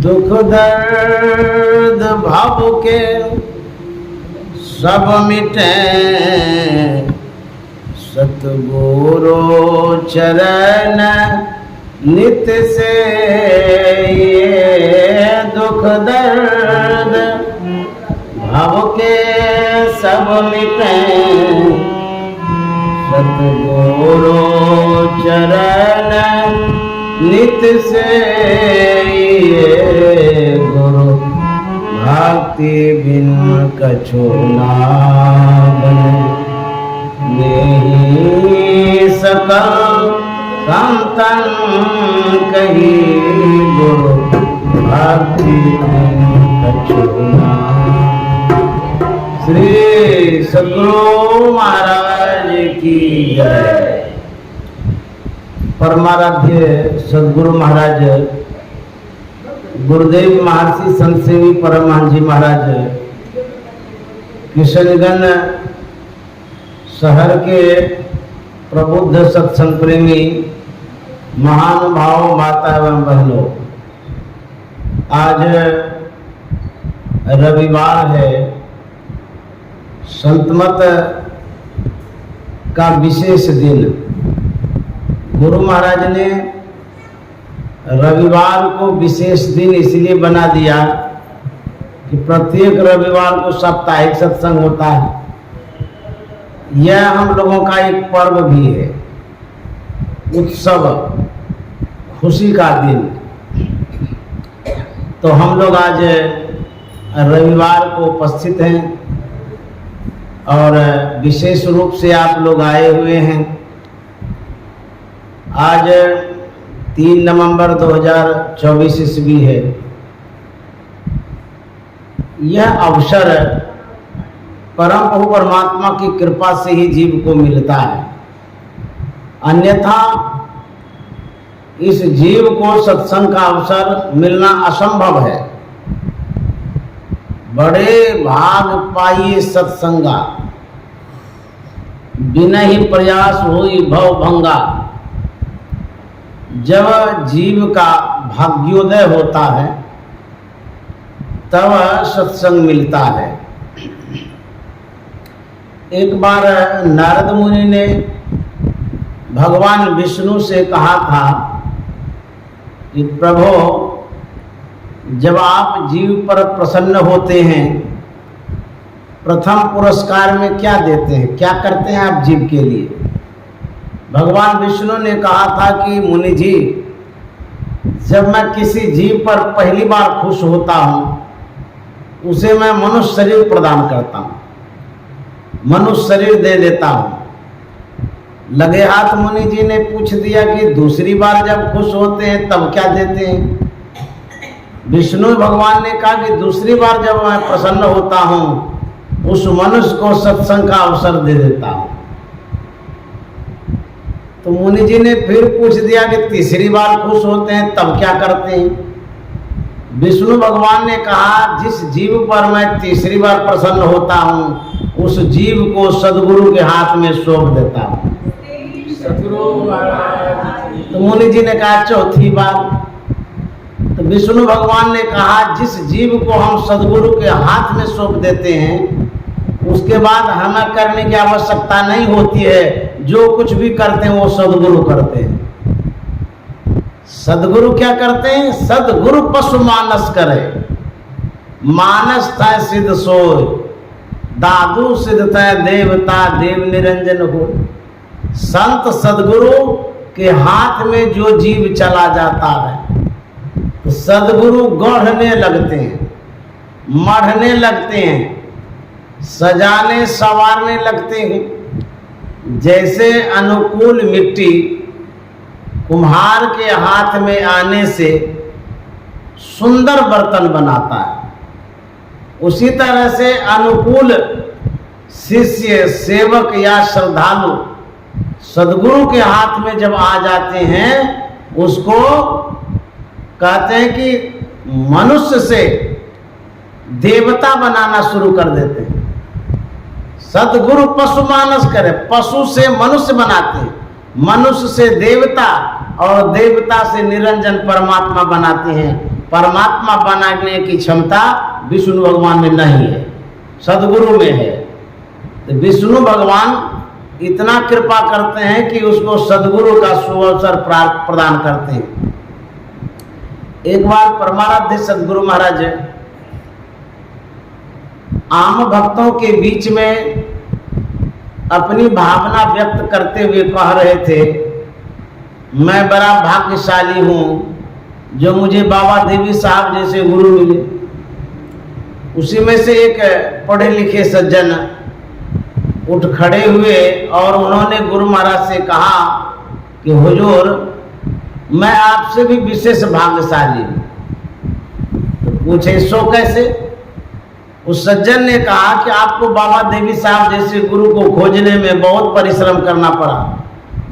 दुख दर्द भाव के सब मिटे, सतगुरु चरण नित से ये दुख दर्द भाव के सब मिटे, सतगुरु चरण नित से ये गुरु भक्ति बिन कछु ना बने, नहीं सकल संतन कही गुरु भक्ति बिन कछु ना। श्री सद्गुरु महाराज की जय। परमाराध्य सद्गुरु महाराज गुरुदेव महर्षि संतसेवी परमहंस जी महाराज किशनगंज शहर के प्रबुद्ध सत्संग प्रेमी महानुभाव माता एवं बहनों, आज रविवार है, संतमत का विशेष दिन। गुरु महाराज ने रविवार को विशेष दिन इसलिए बना दिया कि प्रत्येक रविवार को साप्ताहिक सत्संग होता है। यह हम लोगों का एक पर्व भी है, उत्सव, खुशी का दिन। तो हम लोग आज रविवार को उपस्थित हैं और विशेष रूप से आप लोग आए हुए हैं। आज 3 नवंबर 2024 ईस्वी है। यह अवसर परम प्रभु परमात्मा की कृपा से ही जीव को मिलता है, अन्यथा इस जीव को सत्संग का अवसर मिलना असंभव है। बड़े भाग पाइए सत्संगा, बिना ही प्रयास हुई भव भंगा। जब जीव का भाग्योदय होता है तब सत्संग मिलता है। एक बार नारद मुनि ने भगवान विष्णु से कहा था कि प्रभु, जब आप जीव पर प्रसन्न होते हैं, प्रथम पुरस्कार में क्या देते हैं, क्या करते हैं आप जीव के लिए? भगवान विष्णु ने कहा था कि मुनि जी, जब मैं किसी जीव पर पहली बार खुश होता हूँ, उसे मैं मनुष्य शरीर प्रदान करता हूँ, मनुष्य शरीर दे देता हूँ। लगे हाथ मुनि जी ने पूछ दिया कि दूसरी बार जब खुश होते हैं तब क्या देते हैं? विष्णु भगवान ने कहा कि दूसरी बार जब मैं प्रसन्न होता हूँ, उस मनुष्य को सत्संग का अवसर दे देता हूँ। तो मुनि जी ने फिर पूछ दिया कि तीसरी बार खुश होते हैं तब क्या करते हैं? विष्णु भगवान ने कहा, जिस जीव पर मैं तीसरी बार प्रसन्न होता हूँ, उस जीव को सद्गुरु के हाथ में सौंप देता हूँ। तो मुनि जी ने कहा चौथी बार। तो विष्णु भगवान ने कहा, जिस जीव को हम सद्गुरु के हाथ में सौंप देते हैं, उसके बाद हमें करने की आवश्यकता नहीं होती है। जो कुछ भी करते हैं वो सद्गुरु करते हैं। सद्गुरु क्या करते हैं? सद्गुरु पशु मानस करे, मानस था सिद्ध सोय, दादू सिद्ध तय देवता देव निरंजन हो। संत सद्गुरु के हाथ में जो जीव चला जाता है, तो सद्गुरु गढ़ने लगते हैं, मढ़ने लगते हैं, सजाने संवारने लगते हैं। जैसे अनुकूल मिट्टी कुम्हार के हाथ में आने से सुंदर बर्तन बनाता है, उसी तरह से अनुकूल शिष्य, सेवक या श्रद्धालु सद्गुरु के हाथ में जब आ जाते हैं, उसको कहते हैं कि मनुष्य से देवता बनाना शुरू कर देते हैं। सद्गुरु पशु मानस करे, पशु से मनुष्य बनाते हैं, मनुष्य से देवता और देवता से निरंजन परमात्मा बनाते हैं। परमात्मा बनाने की क्षमता विष्णु भगवान में नहीं है, सदगुरु में है। तो विष्णु भगवान इतना कृपा करते हैं कि उसको सदगुरु का सुअवसर प्रदान करते हैं। एक बार परमाराध्य सदगुरु महाराज आम भक्तों के बीच में अपनी भावना व्यक्त करते हुए कह रहे थे, मैं बड़ा भाग्यशाली हूँ जो मुझे बाबा देवी साहब जैसे गुरु मिले। उसी में से एक पढ़े लिखे सज्जन उठ खड़े हुए और उन्होंने गुरु महाराज से कहा कि हुजूर, मैं आपसे भी विशेष भाग्यशाली हूँ। तो पूछे सो कैसे? उस सज्जन ने कहा कि आपको बाबा देवी साहब जैसे गुरु को खोजने में बहुत परिश्रम करना पड़ा,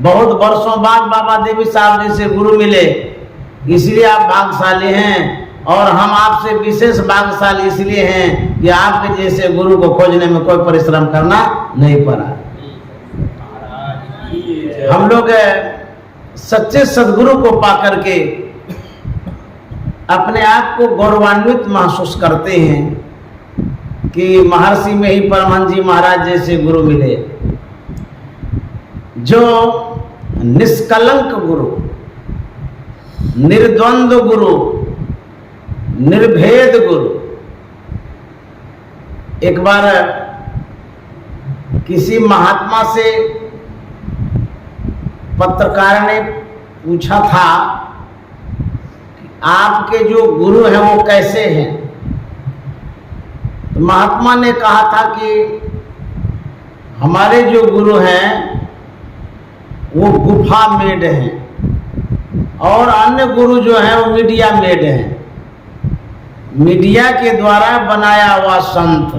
बहुत वर्षों बाद बाबा देवी साहब जैसे गुरु मिले, इसलिए आप भाग्यशाली हैं। और हम आपसे विशेष भाग्यशाली इसलिए हैं कि आपके जैसे गुरु को खोजने में कोई परिश्रम करना नहीं पड़ा। हम लोग सच्चे सदगुरु को पाकर के अपने आप को गौरवान्वित महसूस करते हैं कि महर्षि में ही परमहंस जी महाराज जैसे गुरु मिले, जो निष्कलंक गुरु, निर्द्वंद्व गुरु, निर्भेद गुरु। एक बार किसी महात्मा से पत्रकार ने पूछा था कि आपके जो गुरु हैं वो कैसे हैं? तो महात्मा ने कहा था कि हमारे जो गुरु हैं वो गुफा मेड हैं और अन्य गुरु जो हैं वो मीडिया मेड हैं, मीडिया के द्वारा बनाया हुआ संत।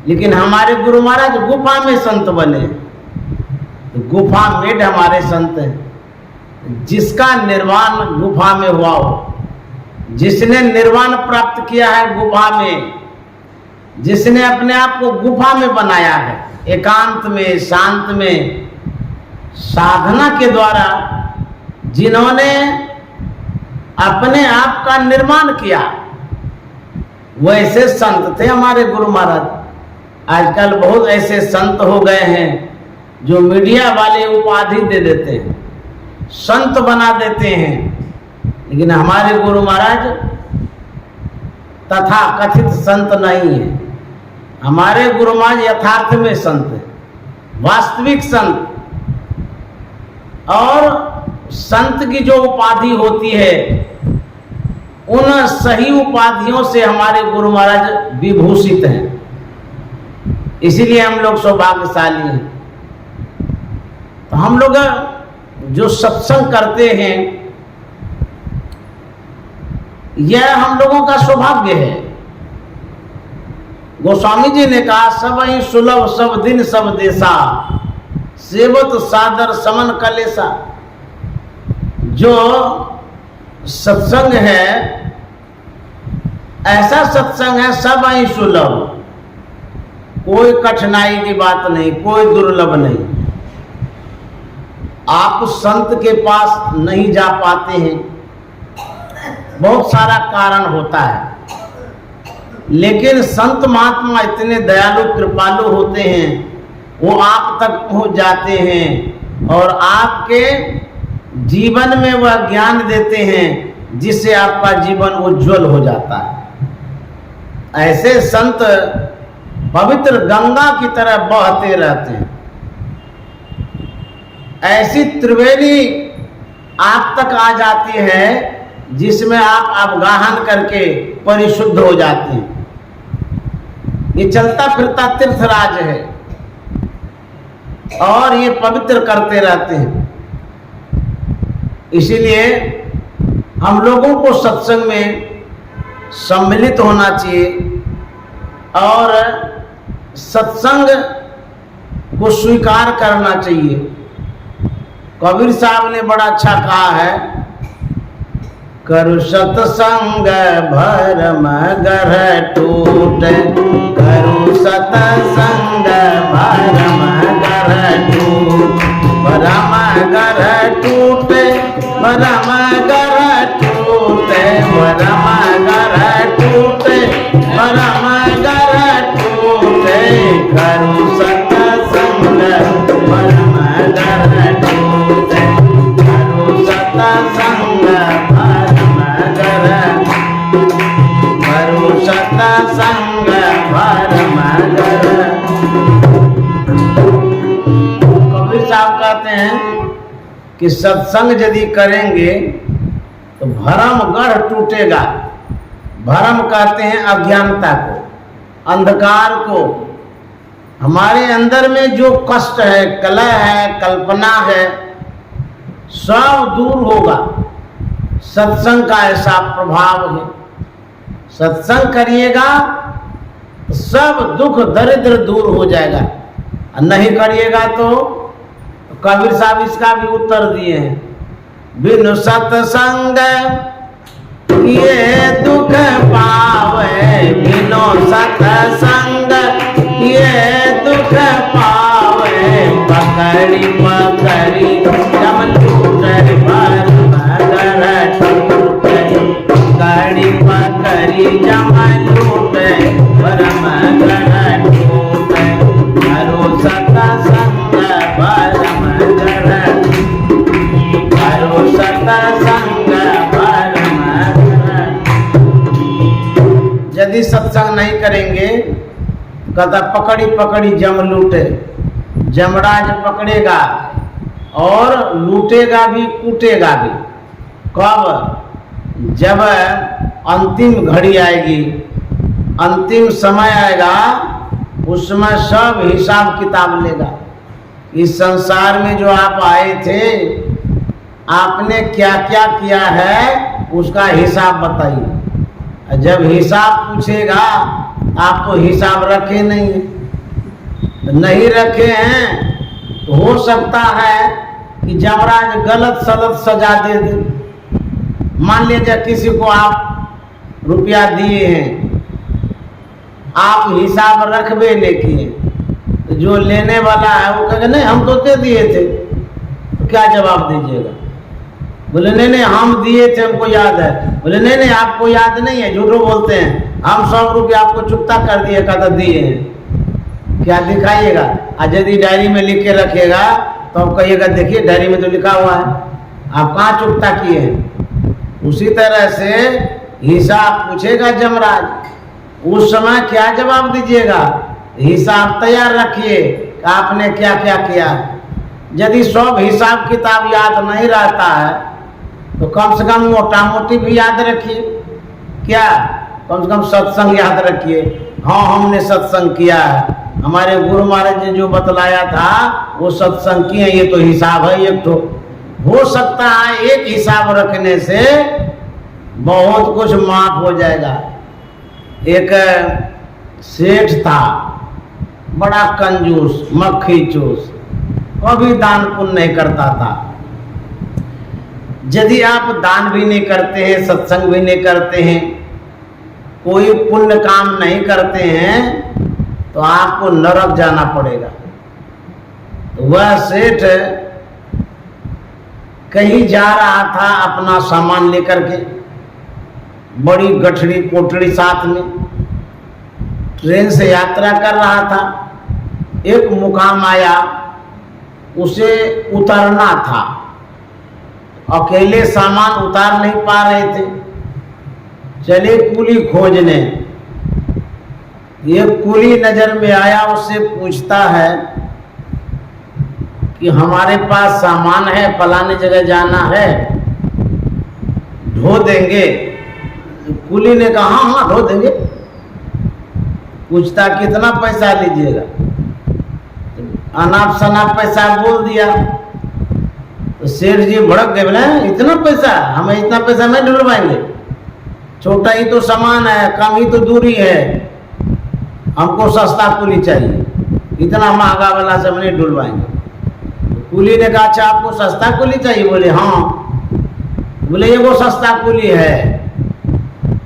लेकिन हमारे गुरु महाराज गुफा में संत बने, तो गुफा मेड हमारे संत हैं। जिसका निर्वाण गुफा में हुआ हो, जिसने निर्वाण प्राप्त किया है गुफा में, जिसने अपने आप को गुफा में बनाया है, एकांत में, शांत में, साधना के द्वारा जिन्होंने अपने आप का निर्माण किया, वैसे संत थे हमारे गुरु महाराज। आजकल बहुत ऐसे संत हो गए हैं जो मीडिया वाले उपाधि दे देते हैं, संत बना देते हैं, लेकिन हमारे गुरु महाराज तथा कथित संत नहीं है। हमारे गुरु महाराज यथार्थ में संत है, वास्तविक संत। और संत की जो उपाधि होती है, उन सही उपाधियों से हमारे गुरु महाराज विभूषित हैं, इसीलिए हम लोग सौभाग्यशाली हैं। तो हम लोग जो सत्संग करते हैं, यह हम लोगों का सौभाग्य है। गोस्वामी जी ने कहा, सब ही सुलभ सब दिन सब देशा, सेवत सादर समन कलेसा। जो सत्संग है, ऐसा सत्संग है सब ही सुलभ, कोई कठिनाई की बात नहीं, कोई दुर्लभ नहीं। आप संत के पास नहीं जा पाते हैं, बहुत सारा कारण होता है, लेकिन संत महात्मा इतने दयालु कृपालु होते हैं, वो आप तक पहुंच जाते हैं और आपके जीवन में वह ज्ञान देते हैं जिससे आपका जीवन उज्जवल हो जाता है। ऐसे संत पवित्र गंगा की तरह बहते रहते हैं। ऐसी त्रिवेणी आप तक आ जाती है जिसमें आप अवगाहन करके परिशुद्ध हो जाते हैं। ये चलता फिरता तीर्थराज है और ये पवित्र करते रहते हैं। इसीलिए हम लोगों को सत्संग में सम्मिलित होना चाहिए और सत्संग को स्वीकार करना चाहिए। कबीर साहब ने बड़ा अच्छा कहा है, करु सत्संग भरम गर टूट, करु सत्संग भरम गर टूट, भरम गर टूट, भरम गर टूट, भरम सत्संग भरम गर। कबीर साहब कहते हैं कि सत्संग यदि करेंगे तो भरम गढ़ टूटेगा। भरम कहते हैं अज्ञानता को, अंधकार को। हमारे अंदर में जो कष्ट है, कलह है, कल्पना है, सब दूर होगा। सत्संग का ऐसा प्रभाव है। सत्संग करिएगा तो सब दुख दरिद्र दूर हो जाएगा, और नहीं करिएगा तो कबीर साहब इसका भी उत्तर दिए हैं, बिनु सत्संग ये दुख पावे, बिनु सत्संग ये दुख पावे, पकड़ी पकड़ी जम लूटे भरम गर टूटे, पकड़ी पकड़ी जम लूटे भरम गर टूटे, हरो सत्संग भरम गर, हरो सत्संग भरम गर। यदि सत्संग नहीं करेंगे कहता पकड़ी पकड़ी जम लूटे, जमराज पकड़ेगा और लूटेगा भी, कूटेगा भी। कब? जब अंतिम घड़ी आएगी, अंतिम समय आएगा, उस समय सब हिसाब किताब लेगा। इस संसार में जो आप आए थे, आपने क्या क्या किया है उसका हिसाब बताइए। जब हिसाब पूछेगा, आप तो हिसाब रखे नहीं रखे हैं, तो हो सकता है कि जमराज गलत सलत सजा दे दे। मान लीजिए किसी को आप रुपया दिए हैं, आप हिसाब रखबे नहीं किए, तो जो लेने वाला है वो कहेगा नहीं हम तो दे दिए थे, तो क्या जवाब दीजिएगा? बोले नहीं हम दिए थे, हमको याद है। बोले नहीं आपको याद नहीं है, झूठो बोलते हैं, हम 100 रुपया आपको चुकता कर दिए, कहता दिए हैं। क्या दिखाइएगा? आज यदि डायरी में लिख के रखिएगा तो आप कहिएगा देखिए डायरी में तो लिखा हुआ है, आप कहाँ चुकता किए हैं। उसी तरह से हिसाब पूछेगा जमराज, उस समय क्या जवाब दीजिएगा? हिसाब तैयार रखिए, आपने क्या क्या किया। यदि सब हिसाब किताब याद नहीं रहता है तो कम से कम मोटा मोटी भी याद रखिए। क्या? कम से कम सत्संग याद रखिए। हाँ हमने सत्संग किया है, हमारे गुरु महाराज ने जो बतलाया था वो सत्संग किए, ये तो हिसाब है एक तो। हो सकता है एक हिसाब रखने से बहुत कुछ माफ हो जाएगा। एक सेठ था, बड़ा कंजूस, मक्खी चूस, कभी दान पुण्य नहीं करता था। यदि आप दान भी नहीं करते हैं, सत्संग भी नहीं करते हैं, कोई पुण्य काम नहीं करते हैं, तो आपको नरक जाना पड़ेगा। तो वह सेठ कहीं जा रहा था अपना सामान लेकर के, बड़ी गठड़ी पोटड़ी साथ में, ट्रेन से यात्रा कर रहा था। एक मुकाम आया, उसे उतरना था, अकेले सामान उतार नहीं पा रहे थे, चले कुली खोजने। ये कुली नजर में आया, उससे पूछता है कि हमारे पास सामान है, फलाने जगह जाना है, ढो देंगे? कुली ने कहा हाँ ढो देंगे। पूछता कितना पैसा लीजिएगा? अनाप शनाप पैसा बोल दिया। तो सेठ जी भड़क गए, बोले इतना पैसा, हमें इतना पैसा नहीं ढुलवाएंगे, छोटा ही तो सामान है, कम ही तो दूरी है, हमको सस्ता कुली चाहिए, इतना महंगा वाला सब नहीं ढुलवाएंगे। कुली ने कहा अच्छा आपको सस्ता कुली चाहिए? बोले हाँ। बोले ये वो सस्ता कुली है।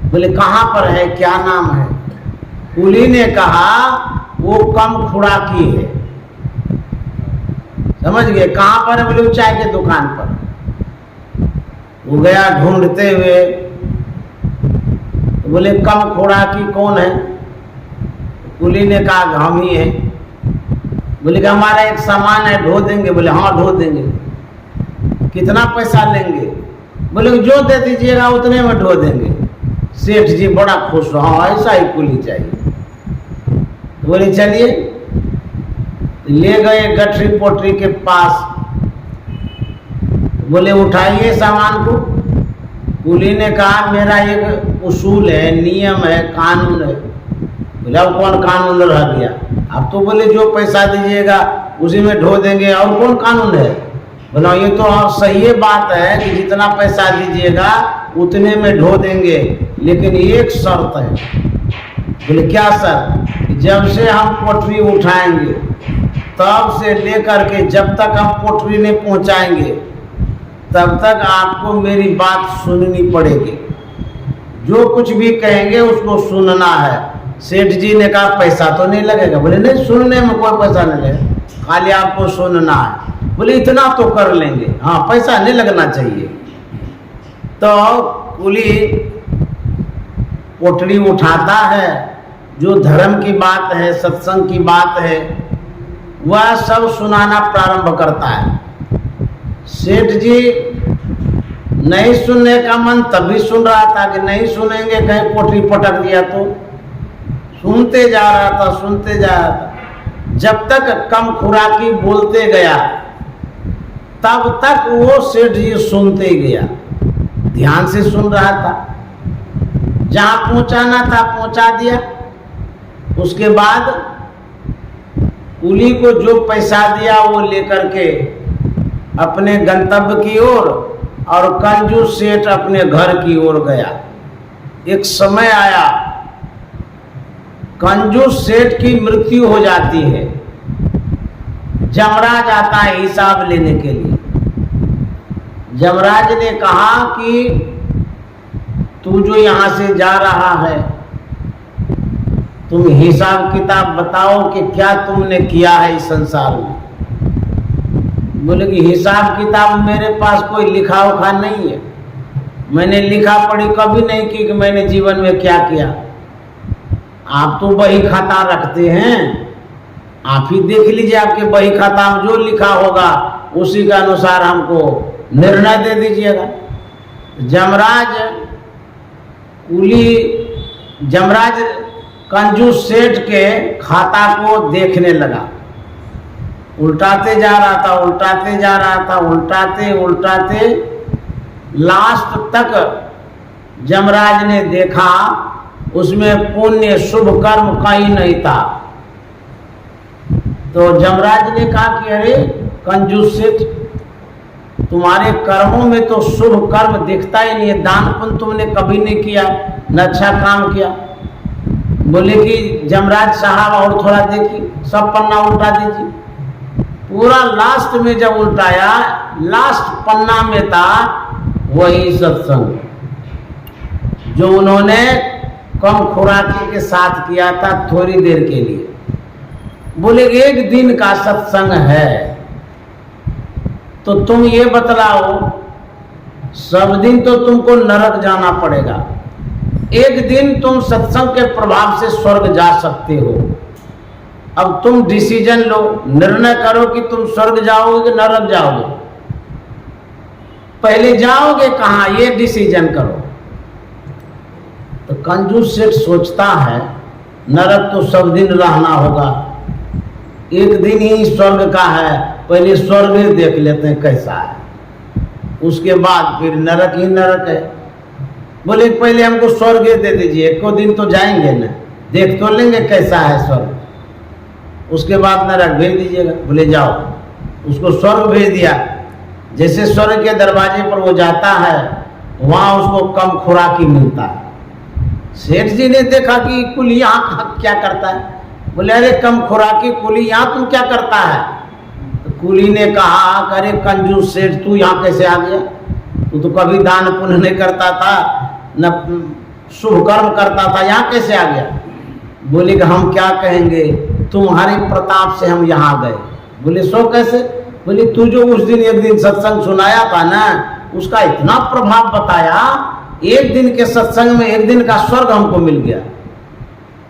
बोले कहाँ पर है, क्या नाम है? कुली ने कहा वो कम खुराकी है। समझ गए? कहाँ पर है? बोले चाय के दुकान पर। वो गया ढूंढते हुए, तो बोले कम खुराकी कौन है? कुली ने कहा हम ही हैं। बोले कि हमारा एक सामान है, ढो देंगे? बोले हाँ ढो देंगे। कितना पैसा लेंगे? बोले जो दे दीजिएगा उतने में ढो देंगे। सेठ जी बड़ा खुश, हाँ ऐसा ही कुली चाहिए। तो बोले चलिए, ले गए गठरी पोटरी के पास, बोले उठाइए सामान को। कुली ने कहा मेरा एक उसूल है, नियम है, कानून है। बोले अब कौन कानून रह गया, अब तो बोले जो पैसा दीजिएगा उसी में ढो देंगे, और कौन कानून है। बोला ये तो सही बात है कि जितना पैसा दीजिएगा उतने में ढो देंगे, लेकिन एक शर्त है। बोले क्या शर्त। जब से हम पोटरी उठाएंगे तब से लेकर के जब तक हम पोटरी नहीं पहुंचाएंगे तब तक आपको मेरी बात सुननी पड़ेगी, जो कुछ भी कहेंगे उसको सुनना है। सेठ जी ने कहा पैसा तो नहीं लगेगा। बोले नहीं, सुनने में कोई पैसा नहीं लगेगा, खाली आपको सुनना है। बोले इतना तो कर लेंगे, हाँ पैसा नहीं लगना चाहिए। तो कुली पोटली उठाता है, जो धर्म की बात है, सत्संग की बात है, वह सब सुनाना प्रारंभ करता है। सेठ जी नहीं सुनने का मन तभी सुन रहा था कि नहीं सुनेंगे, कहीं पोटली पटक दिया तो। सुनते जा रहा था, सुनते जा रहा था, जब तक कम खुराकी बोलते गया तब तक वो सेठ जी सुनते गया, ध्यान से सुन रहा था। जहां पहुंचाना था पहुंचा दिया। उसके बाद कुली को जो पैसा दिया वो लेकर के अपने गंतव्य की ओर और कंजूस सेठ अपने घर की ओर गया। एक समय आया, कंजूस सेठ की मृत्यु हो जाती है। जमराज आता है हिसाब लेने के लिए। जमराज ने कहा कि तू जो यहां से जा रहा है, तुम हिसाब किताब बताओ कि क्या तुमने किया है इस संसार में। बोले कि हिसाब किताब मेरे पास कोई लिखा उखा नहीं है, मैंने लिखा पढ़ी कभी नहीं की कि मैंने जीवन में क्या किया। आप तो बही खाता रखते हैं, आप ही देख लीजिए, आपके बही खाता में जो लिखा होगा उसी के अनुसार हमको निर्णय दे दीजिएगा। जमराज कंजूस सेठ के खाता को देखने लगा, उल्टाते जा रहा था, उल्टाते जा रहा था, उल्टाते उल्टाते लास्ट तक जमराज ने देखा उसमें पुण्य शुभ कर्म कहीं नहीं था। तो जमराज ने कहा कि अरे कंजूस सेठ, तुम्हारे कर्मों में तो शुभ कर्म दिखता ही नहीं है, दान पुण्य तुमने कभी नहीं किया, न अच्छा काम किया। बोले कि जमराज साहब और थोड़ा देखिए, सब पन्ना उल्टा दीजिए। पूरा लास्ट में जब उल्टाया, लास्ट पन्ना में था वही सत्संग जो उन्होंने कम खुराकी के साथ किया था थोड़ी देर के लिए। बोले एक दिन का सत्संग है, तो तुम ये बतलाओ, सब दिन तो तुमको नरक जाना पड़ेगा, एक दिन तुम सत्संग के प्रभाव से स्वर्ग जा सकते हो। अब तुम डिसीजन लो, निर्णय करो कि तुम स्वर्ग जाओगे कि नरक जाओगे। पहले जाओगे कहाँ, ये डिसीजन करो। तो कंजूस सेठ सोचता है नरक तो सब दिन रहना होगा, एक दिन ही स्वर्ग का है, पहले स्वर्ग ही देख लेते हैं कैसा है, उसके बाद फिर नरक ही नरक है। बोले पहले हमको स्वर्ग दे दीजिए, एक दिन तो जाएंगे ना, देख तो लेंगे कैसा है स्वर्ग, उसके बाद नरक भेज दीजिएगा। बोले जाओ, उसको स्वर्ग भेज दिया। जैसे स्वर्ग के दरवाजे पर वो जाता है, वहां उसको कम खुराकी मिलता है। सेठ जी ने देखा कि कुली यहाँ क्या करता है। बोले अरे कम खुराकी कुली, यहाँ तुम क्या करता है। तो कुली ने कहा अरे कंजूस सेठ, तू यहाँ कैसे आ गया, तू तो कभी दान पुण्य नहीं करता था, न शुभ कर्म करता था, यहाँ कैसे आ गया। बोले कि हम क्या कहेंगे, तुम्हारे प्रताप से हम यहाँ गए। बोले सो कैसे। बोले तू जो उस दिन एक दिन सत्संग सुनाया था ना, उसका इतना प्रभाव बताया, एक दिन के सत्संग में एक दिन का स्वर्ग हमको मिल गया,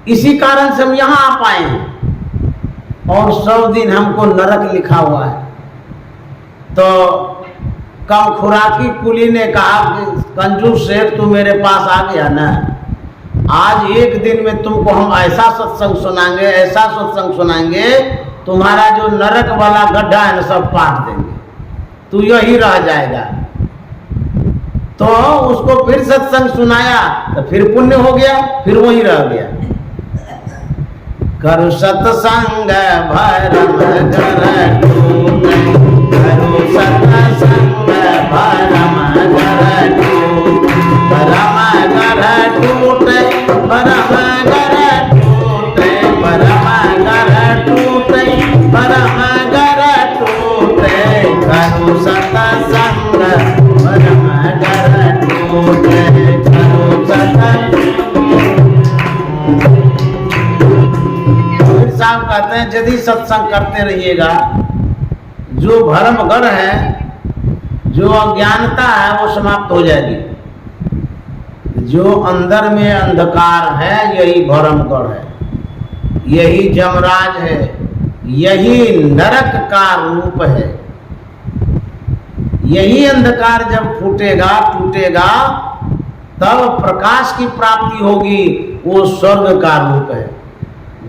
इसी कारण से हम यहाँ आ पाए हैं, और 100 दिन हमको नरक लिखा हुआ है। तो कम खुराकी कुली ने कहा कि कंजूस सेठ तू मेरे पास आ गया ना, आज एक दिन में तुमको हम ऐसा सत्संग सुनाएंगे, ऐसा सत्संग सुनाएंगे, तुम्हारा जो नरक वाला गड्ढा है ना सब पाट देंगे, तू यही रह जाएगा। तो उसको फिर सत्संग सुनाया तो फिर पुण्य हो गया, फिर वही रह गया। करु सत्संग भरम कर टूटे, करु सत्संग भरम कर टूटे, भरम कर टूटे, भरम कर टूटे, भरम कर टूटे, भरम कर टूटे, करु सत्संग भरम कर टूटे, करु सत्संग। साहब कहते हैं यदि सत्संग करते रहिएगा, जो भ्रमगढ़ है, जो अज्ञानता है वो समाप्त हो जाएगी। जो अंदर में अंधकार है यही भ्रमगढ़ है, यही जमराज है, यही नरक का रूप है। यही अंधकार जब फूटेगा टूटेगा तब प्रकाश की प्राप्ति होगी, वो स्वर्ग का रूप है।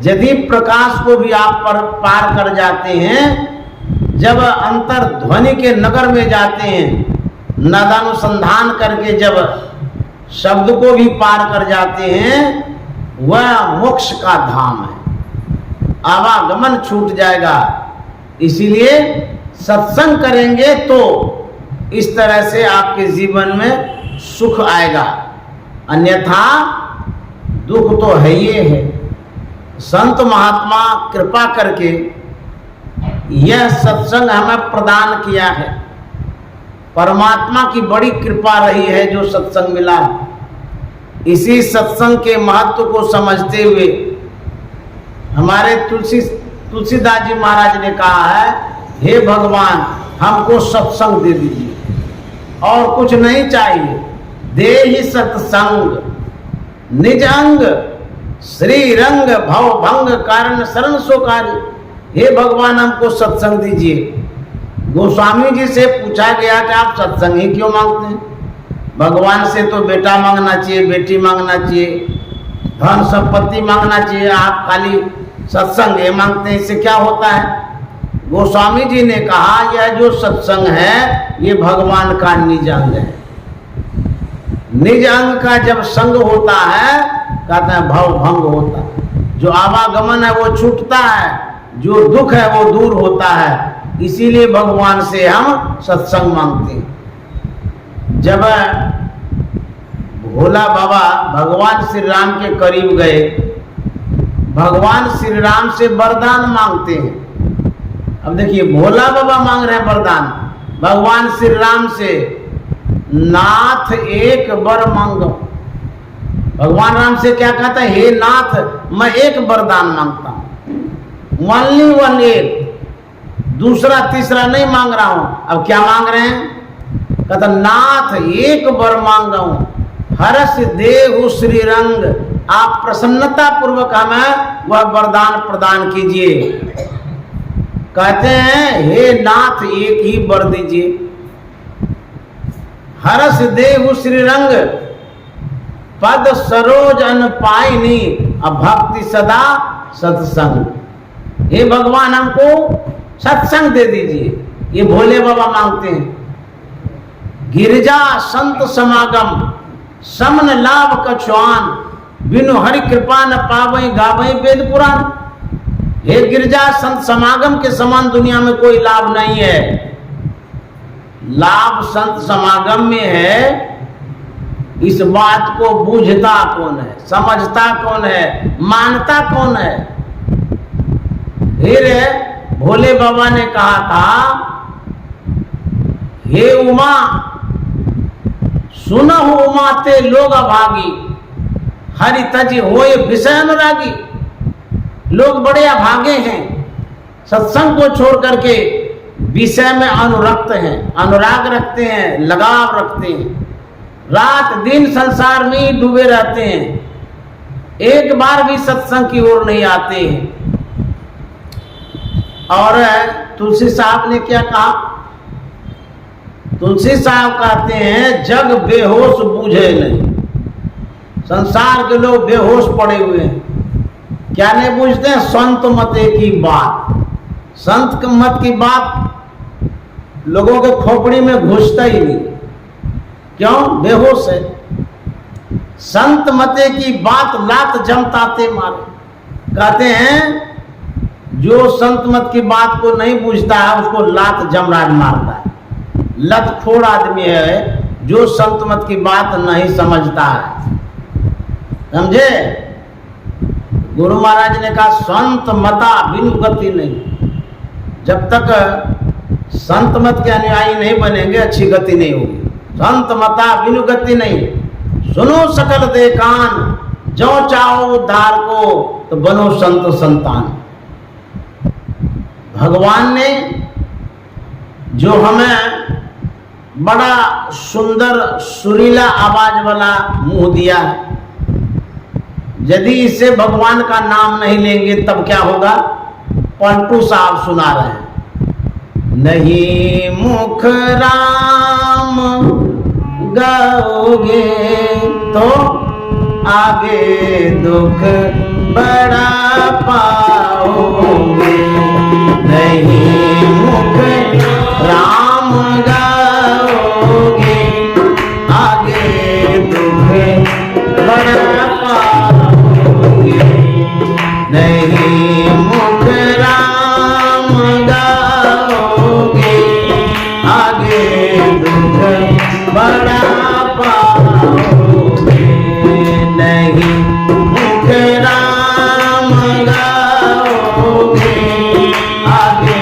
यदि प्रकाश को भी आप पार कर जाते हैं, जब अंतर ध्वनि के नगर में जाते हैं, नादानुसंधान करके जब शब्द को भी पार कर जाते हैं, वह मोक्ष का धाम है, आवागमन छूट जाएगा। इसीलिए सत्संग करेंगे तो इस तरह से आपके जीवन में सुख आएगा, अन्यथा दुख तो है ही है। संत महात्मा कृपा करके यह सत्संग हमें प्रदान किया है, परमात्मा की बड़ी कृपा रही है जो सत्संग मिला है। इसी सत्संग के महत्व को समझते हुए हमारे तुलसीदास जी महाराज ने कहा है, हे भगवान हमको सत्संग दे दीजिए और कुछ नहीं चाहिए, दे ही सत्संग निज अंग श्री रंग भव भंग कारण शरण सोकारी। हे भगवान हमको सत्संग दीजिए। गोस्वामी जी से पूछा गया कि आप सत्संग ही क्यों मांगते हैं? भगवान से तो बेटा मांगना चाहिए, बेटी मांगना चाहिए, धन संपत्ति मांगना चाहिए, आप खाली सत्संग ये मांगते हैं, इससे क्या होता है? गोस्वामी जी ने कहा यह जो सत्संग है ये भगवान का निज अंग है। निज अंग का जब संग होता है कहते हैं भव भंग होता है, जो आवागमन है वो छूटता है, जो दुख है वो दूर होता है। इसीलिए भगवान से हम सत्संग मांगते हैं। जब भोला बाबा भगवान श्री राम के करीब गए, भगवान श्री राम से वरदान मांगते हैं। अब देखिए भोला बाबा मांग रहे हैं वरदान, भगवान श्री राम से नाथ एक वर मांगो। भगवान राम से क्या कहता है, हे नाथ मैं एक वरदान मांगता हूं, ओनली वन, एक, दूसरा तीसरा नहीं मांग रहा हूं। अब क्या मांग रहे हैं? कहता नाथ एक वर मांग रहा हूं, हर्ष देहु श्री रंग, आप प्रसन्नता पूर्वक हमें वह वरदान प्रदान कीजिए। कहते हैं हे नाथ एक ही वर दीजिए, हर्ष देहु श्री रंग, पद सरोज अन पाइनी, अब भक्ति सदा सत्संग। हे भगवान हमको सत्संग दे दीजिए, ये भोले बाबा मांगते हैं। गिरजा संत समागम, समन लाभ कछुआन, बिनु हरि कृपा न पावई गावई वेद पुराण। हे गिरजा संत समागम के समान दुनिया में कोई लाभ नहीं है। लाभ संत समागम में है, इस बात को बूझता कौन है, समझता कौन है, मानता कौन है? फिर भोले बाबा ने कहा था, हे उमा सुनहु उमा ते लोग अभागी, हरि तज होए विषय अनुरागी। लोग बड़े अभागे हैं, सत्संग को छोड़ करके विषय में अनुरक्त हैं, अनुराग रखते हैं, लगाव रखते हैं, रात दिन संसार में ही डूबे रहते हैं, एक बार भी सत्संग की ओर नहीं आते हैं। और तुलसी साहब ने क्या कहा तुलसी साहब कहते हैं जग बेहोश बूझे नहीं। संसार के लोग बेहोश पड़े हुए हैं। क्या नहीं बूझते हैं? संत मते की बात। संत मत की बात लोगों के खोपड़ी में घुसता ही नहीं। क्यों? बेहोश है। संत मते की बात लात जमताते मारे। कहते हैं जो संत मत की बात को नहीं पूछता है उसको लात जमराज मारता है। लतखोर आदमी है जो संत मत की बात नहीं समझता है। समझे? गुरु महाराज ने कहा संत मता बिनु गति नहीं। जब तक संत मत के अनुयायी नहीं बनेंगे अच्छी गति नहीं होगी। संत मता बिनु गति नहीं। सुनो सकल दे कान, जो चाहो उद्धार को तो बनो संत संतान। भगवान ने जो हमें बड़ा सुंदर सुरीला आवाज वाला मुंह दिया है, यदि इससे भगवान का नाम नहीं लेंगे तब क्या होगा? पलटू साहब सुना रहे हैं, नहीं मुख राम गाओगे तो आगे दुख बड़ा पाओगे। नहीं मुख राम गाओगे आगे दुख बड़ा पाओगे। नहीं मुख राम गाओगे आगे दुख बड़ा पाओगे। नहीं मुख राम गाओगे आगे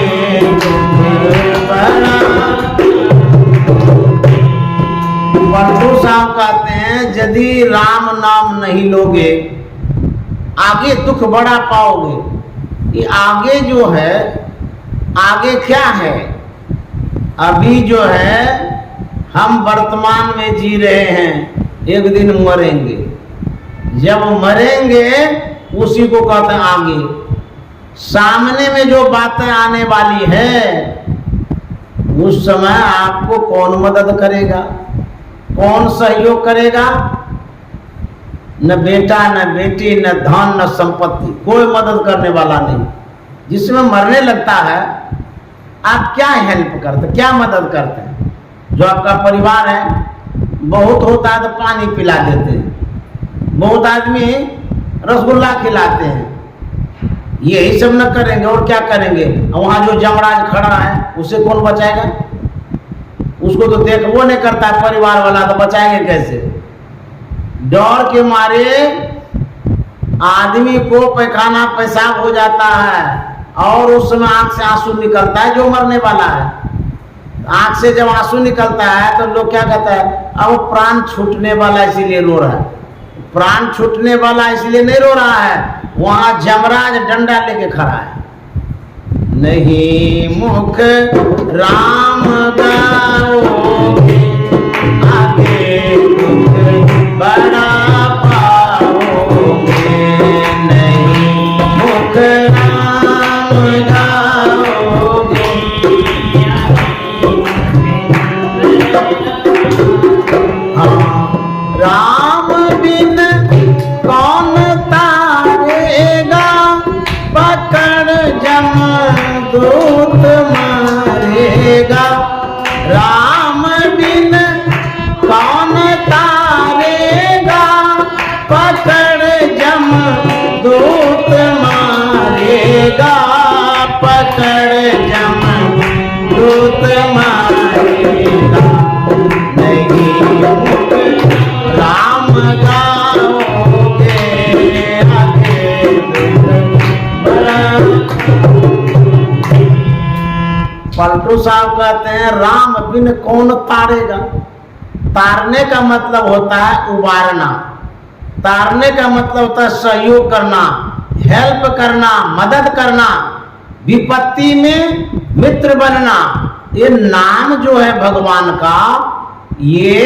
दुख बड़ा। पलटू साहब कहते हैं यदि राम नाम नहीं लोगे आगे दुख बड़ा पाओगे। ये आगे जो है, आगे क्या है? अभी जो है हम वर्तमान में जी रहे हैं, एक दिन मरेंगे। जब मरेंगे उसी को कहते हैं आगे। सामने में जो बातें आने वाली है उस समय आपको कौन मदद करेगा, कौन सहयोग करेगा? न बेटा, न बेटी, न धन, न संपत्ति, कोई मदद करने वाला नहीं। जिसमें मरने लगता है आप क्या हेल्प करते, क्या मदद करते हैं? जो आपका परिवार है, बहुत होता है तो पानी पिला देते हैं, बहुत आदमी रसगुल्ला खिलाते हैं। यही सब न करेंगे और क्या करेंगे? वहां जो जमराज खड़ा है उसे कौन बचाएगा? उसको तो देख वो नहीं करता है परिवार वाला, तो बचाएंगे कैसे? डर के मारे आदमी को पैखाना पेशाब हो जाता है और उस समय आंख से आंसू निकलता है जो मरने वाला है। आंख से जब आंसू निकलता है तो लोग क्या कहता है? अब प्राण छूटने वाला इसीलिए रो रहा है। प्राण छूटने वाला इसलिए नहीं रो रहा है, वहां जमराज डंडा लेके खड़ा है। नहीं मुख राम गाओगे आगे दुख बड़ा पाओगे। नहीं मुख राम गाओगे। हाँ, राम बिन कौन तारेगा, पकड़ जमदूत मारेगा। राम बिन कौन तारेगा, पकड़ जमदूत मारेगा। पकड़ जमदूत मारेगा। नहीं मुख राम गाओगे आगे दुख बड़ा। पलटू साहब कहते हैं राम बिन कौन तारेगा। तारने का मतलब होता है उबारना, तारने का मतलब होता है सहयोग करना, हेल्प करना, मदद करना, विपत्ति में मित्र बनना। ये नाम जो है भगवान का, ये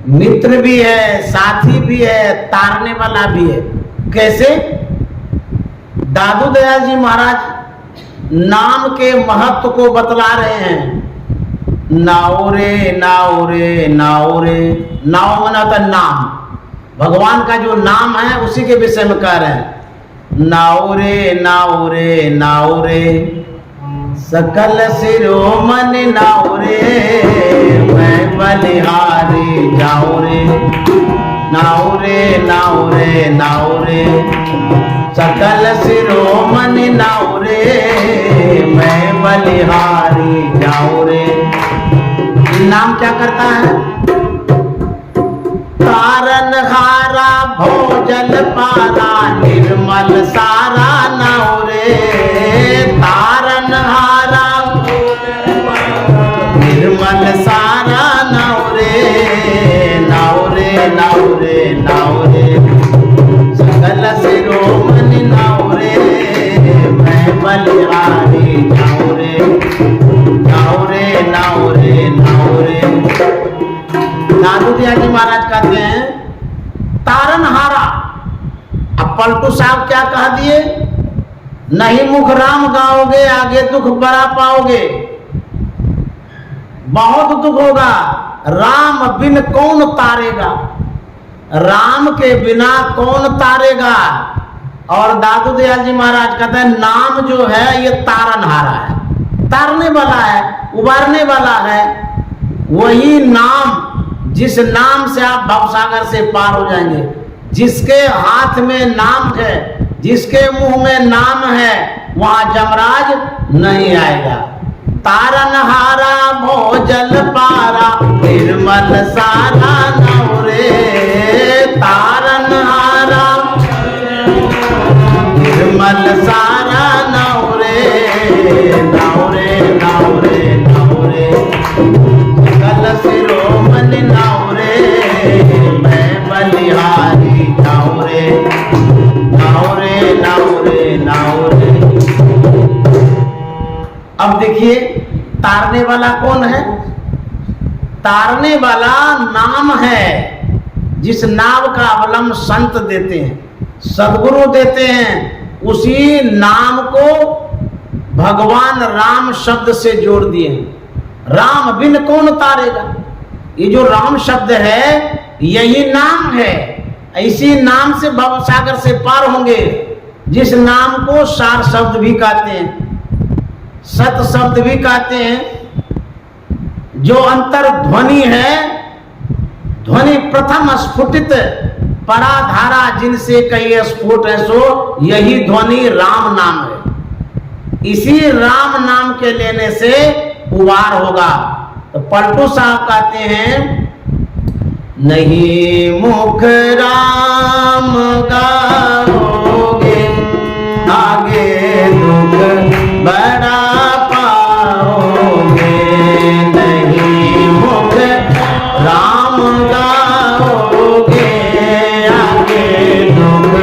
मित्र भी है, साथी भी है, तारने वाला भी है। कैसे? दादू दयाल जी महाराज नाम के महत्व को बतला रहे हैं। नाओ रे नाओ रे नाओ रे। नाओ मना था नाम, भगवान का जो नाम है उसी के विषय में कह रहे हैं। नाओ रे नाओ रे नाओ रे, सकल शिरोमणि नाओ रे, मैं बलिहारी जाओ रे। नाओ रे नाओ रे नाओ रे, सकल शिरोमणि नाओ रे, मैं बलिहारी जाओ रे। नाम क्या करता है? तारन हारा भोजल पारा, निर्मल सारा नाओ रे। तारन हारा निर्मल सारा नाओ रे, नाओ रे नाओ रे नाओ रे, सकल शिरोमणि नाओ रे, मैं बलिहारी जाओ रे। नाओ रे नाओ रे नाओ रे। दादू दयाल जी महाराज कहते हैं तारनहारा। अब पलटू साहब क्या कह दिए? नहीं मुख राम गाओगे आगे दुख बड़ा पाओगे, बहुत दुख होगा। राम बिन कौन तारेगा, राम के बिना कौन तारेगा। और दादू दयाल जी महाराज कहते हैं नाम जो है ये तारनहारा है, तारने वाला है, उबारने वाला है। वही नाम, जिस नाम से आप भवसागर से पार हो जाएंगे, जिसके हाथ में नाम है, जिसके मुंह में नाम है, वहां जमराज नहीं आएगा। तारनहारा भोजल पारा, निर्मल सारा नाओ रे। तारनहारा निर्मल सारा नाओ रे, नाओ रे नाओ रे नाओ रे, सकल शिरोमणि नाओ रे, मैं बलिहारी नाओ रे। नाओ रे नाओ रे नाओ रे। अब देखिए तारने वाला कौन है? तारने वाला नाम है, जिस नाम का अवलंब संत देते हैं, सदगुरु देते हैं। उसी नाम को भगवान राम शब्द से जोड़ दिए। राम बिन कौन तारेगा। ये जो राम शब्द है यही नाम है। इसी नाम से भवसागर से पार होंगे। जिस नाम को सार शब्द भी कहते हैं, सत शब्द भी कहते हैं। जो अंतर ध्वनि है, ध्वनि प्रथम स्फुटित पराधारा जिनसे कई स्फुट है, सो यही ध्वनि राम नाम है। इसी राम नाम के लेने से उबार होगा। तो पलटू साहब कहते हैं नहीं मुख राम गाओगे आगे दुख बड़ा पाओगे। नहीं मुख राम गाओगे आगे दुख।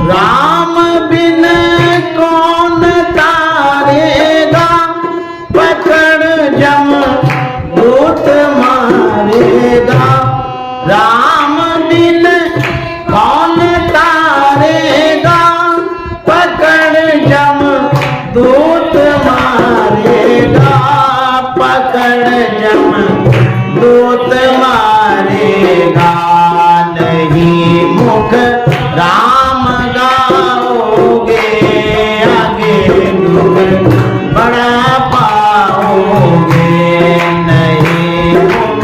राम बिन कौन तारेगा, पकड़ जम दूत मारेगा। राम बिन कौन तारेगा, पकड़ जम दूत मारेगा। पकड़ जम दूत मारेगा। नहीं मुख राम गाओगे आगे दुख बड़ा पाओगे। नहीं मुख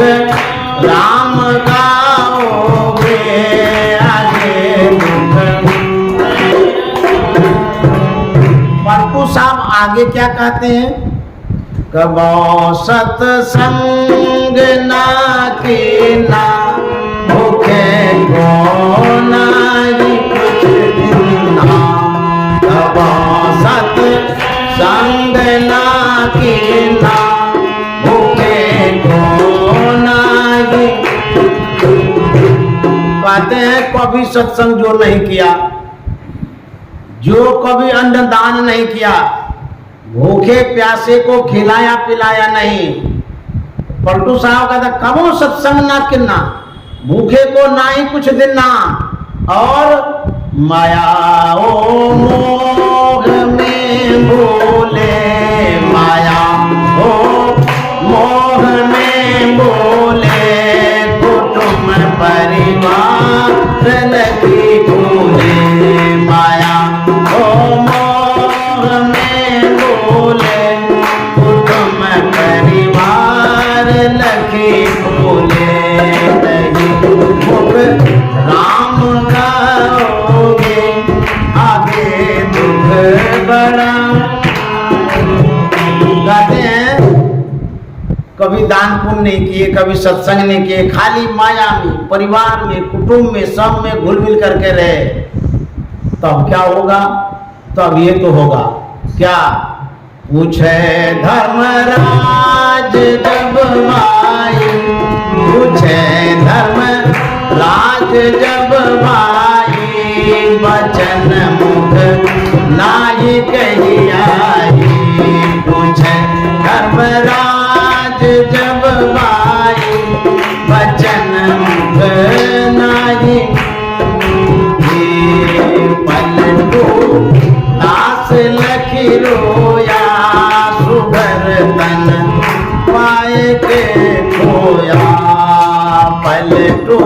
राम गाओगे आगे दुख। पलटू साहब आगे क्या कहते हैं? कबो सत्संग ना की ना भूखे को नाई कुछ दिन ना। कबो सत्संग ना की ना भूखे को नाई। कहते हैं कभी सत्संग जो नहीं किया, जो कभी अन्नदान नहीं किया, भूखे प्यासे को खिलाया पिलाया नहीं। पलटू साहब कहता कबो सत्संग ना किन्ना, भूखे को ना ही कुछ दिन ना। और माया ओ मोह में भूले परिवार लगी पूजे माया ओ मोह में भूले कुटुम परिवार लगी भूले नहीं मुख राम गाओगे आगे दुख बड़ा। गाते हैं कभी दान पुण्य नहीं किए, कभी सत्संग नहीं किए, खाली माया में, परिवार में, कुटुंब में, सब में घुल मिल करके रहे, तब क्या होगा? तब ये तो होगा क्या? पूछे धर्मराज जब भाई, पूछे धर्मराज जब भाई, वचन मुख नाई कही आई। पूछे धर्मराज जब भाई, वचन मुख नाई। पलटू दास लखी रोया, सुगर तन पाए के खोया। पलटू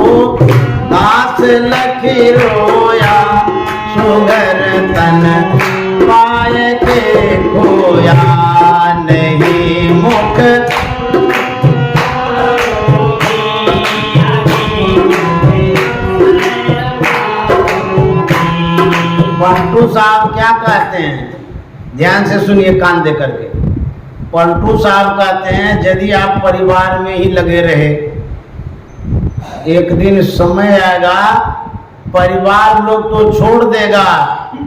दास लखी रोया, सुगर तन पाए के खोया। नहीं मुख पलटू साहब क्या कहते हैं? ध्यान से सुनिए कान दे करके। पलटू साहब कहते हैं यदि आप परिवार में ही लगे रहे, एक दिन समय आएगा परिवार लोग तो छोड़ देगा,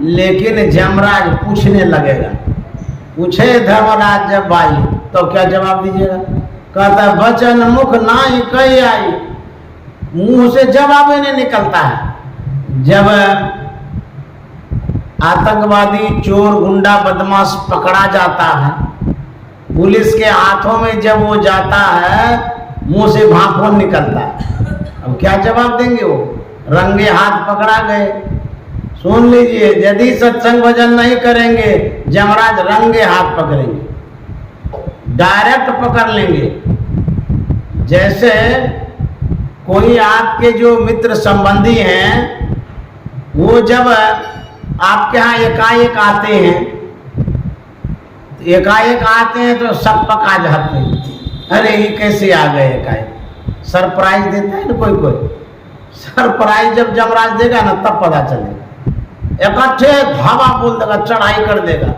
लेकिन यमराज पूछने लगेगा। पूछे धर्मराज जब भाई, तो क्या जवाब दीजिएगा? कहता वचन मुख नाई कही आई, मुंह से जवाब ही नहीं निकलता है। जब आतंकवादी, चोर, गुंडा, बदमाश पकड़ा जाता है, पुलिस के हाथों में जब वो जाता है, मुंह से भांपों निकलता है। अब क्या जवाब देंगे? वो रंगे हाथ पकड़ा गए। सुन लीजिए, यदि सत्संग भजन नहीं करेंगे, यमराज रंगे हाथ पकड़ेंगे, डायरेक्ट पकड़ लेंगे। जैसे कोई आपके जो मित्र संबंधी हैं, वो जब आपके यहाँ एकाएक आते हैं, एकाएक आते हैं तो सब पका जाते हैं। अरे ये कैसे आ गए एकाएक? सरप्राइज देता है ना कोई कोई। सरप्राइज जब यमराज देगा ना, तब पता चलेगा। इकट्ठे धावा बोल देगा, चढ़ाई कर देगा।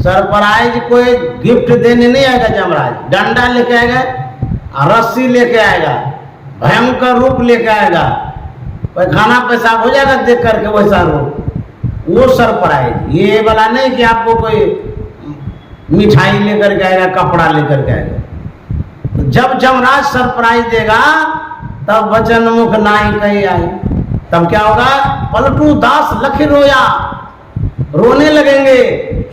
सरप्राइज कोई गिफ्ट देने नहीं आएगा यमराज, डंडा लेके आएगा, रस्सी लेके आएगा, भयंकर रूप लेके आएगा। कोई खाना पेशाब हो जाएगा देख करके वैसा रूप, वो सरप्राइज। ये वाला नहीं कि आपको कोई मिठाई लेकर के आएगा, कपड़ा लेकर के आएगा। जब यमराज सरप्राइज देगा तब वचन मुख नाई कही आई। तब क्या होगा? पलटू दास लख रोया, रोने लगेंगे।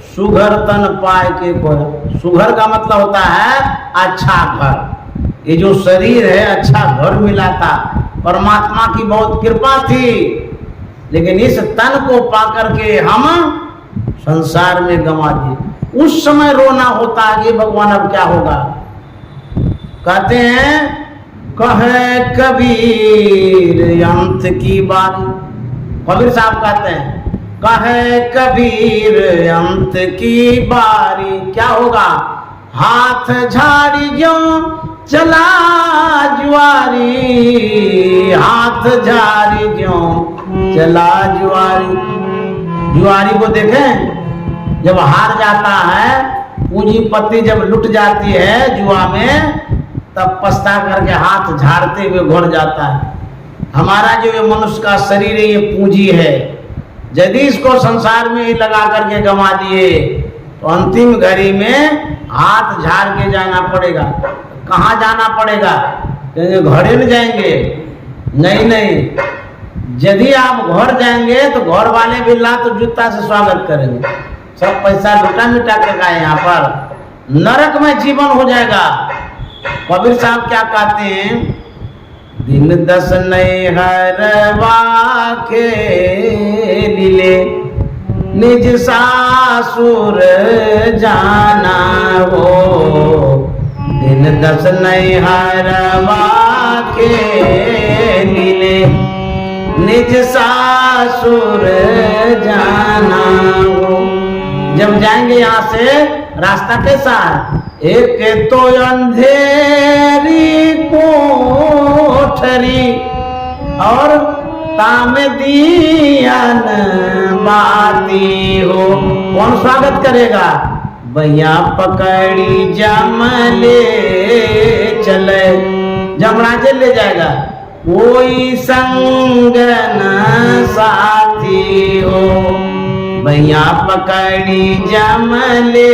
सुघर तन पाए के खोया। सुघर का मतलब होता है अच्छा घर। ये जो शरीर है अच्छा घर मिला था, परमात्मा की बहुत कृपा थी, लेकिन इस तन को पाकर के हम संसार में गंवा दिए। उस समय रोना होता है, ये भगवान अब क्या होगा? कहते हैं कहे कबीर अंत की बारी। कबीर साहब कहते हैं कहे कबीर अंत की बारी। क्या होगा? हाथ झाड़ी जो चला जुआरी, हाथ झाड़ी जो चला जुआरी। जुआरी को देखें, जब हार जाता है, पूंजीपति जब लुट जाती है जुआ में, तब पछता करके हाथ झाड़ते हुए घोड़ जाता है। हमारा जो ये मनुष्य का शरीर है, ये पूंजी है। यदि इसको संसार में ही लगा करके गंवा दिए तो अंतिम घड़ी में हाथ झाड़ के जाना पड़ेगा। कहाँ जाना पड़ेगा? घरे में जाएंगे? नहीं नहीं, यदि आप घर जाएंगे तो घर वाले भी लात जूता से स्वागत करेंगे। सब पैसा लुटा मिटा के गए, यहाँ पर नरक में जीवन हो जाएगा। कबीर साहब क्या कहते हैं? दिन दस नैहरवा के लीले, निज सासुर जाना हो। दिन दस नैहरवा के मिले निज सासुर जाना हो। जब जाएंगे यहाँ से रास्ता कैसा है? एक तो अंधेरी कोठरी और ताम दियन बाती हो। कौन स्वागत करेगा? भैया पकड़ी जमले चले, जमराजे ले जाएगा। कोई संग न साथी हो, भैया पकड़ी जमले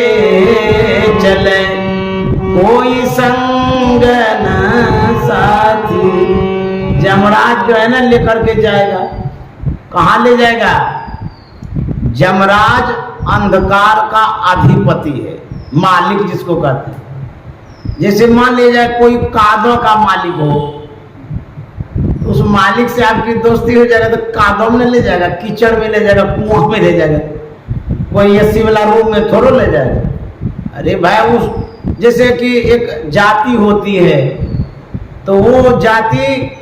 चले, कोई संग न साथी। जमराज जो है ना लेकर के जाएगा। कहाँ ले जाएगा? जमराज अंधकार का अधिपति है, मालिक जिसको कहते हैं। जैसे मान ले जाए कोई कादव का मालिक हो, तो उस मालिक से आपकी दोस्ती हो जाएगा तो कादव में ले जाएगा, कीचड़ में ले जाएगा, कुआं में ले जाएगा, कोई एसी वाला रूम में थोड़ा ले जाएगा। अरे भाई, उस जैसे कि एक जाति होती है तो वो जाति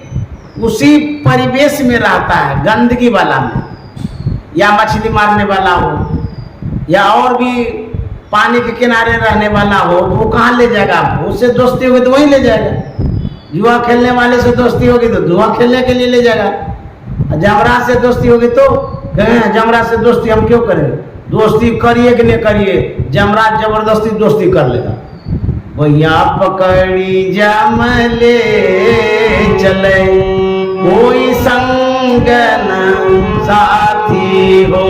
उसी परिवेश में रहता है, गंदगी वाला में, या मछली मारने वाला हो या और भी पानी के किनारे रहने वाला हो, तो वो कहाँ ले जाएगा आपको? उससे दोस्ती होगी तो वहीं ले जाएगा। जुआ खेलने वाले से दोस्ती होगी तो जुआ खेलने के लिए ले जाएगा। जमराज से दोस्ती होगी तो जमराज से दोस्ती हम क्यों करें? दोस्ती करिए कि नहीं करिए, जमराज जबरदस्ती दोस्ती कर लेगा। भैया पकड़ी जमले चले, कोई संग न साथी हो,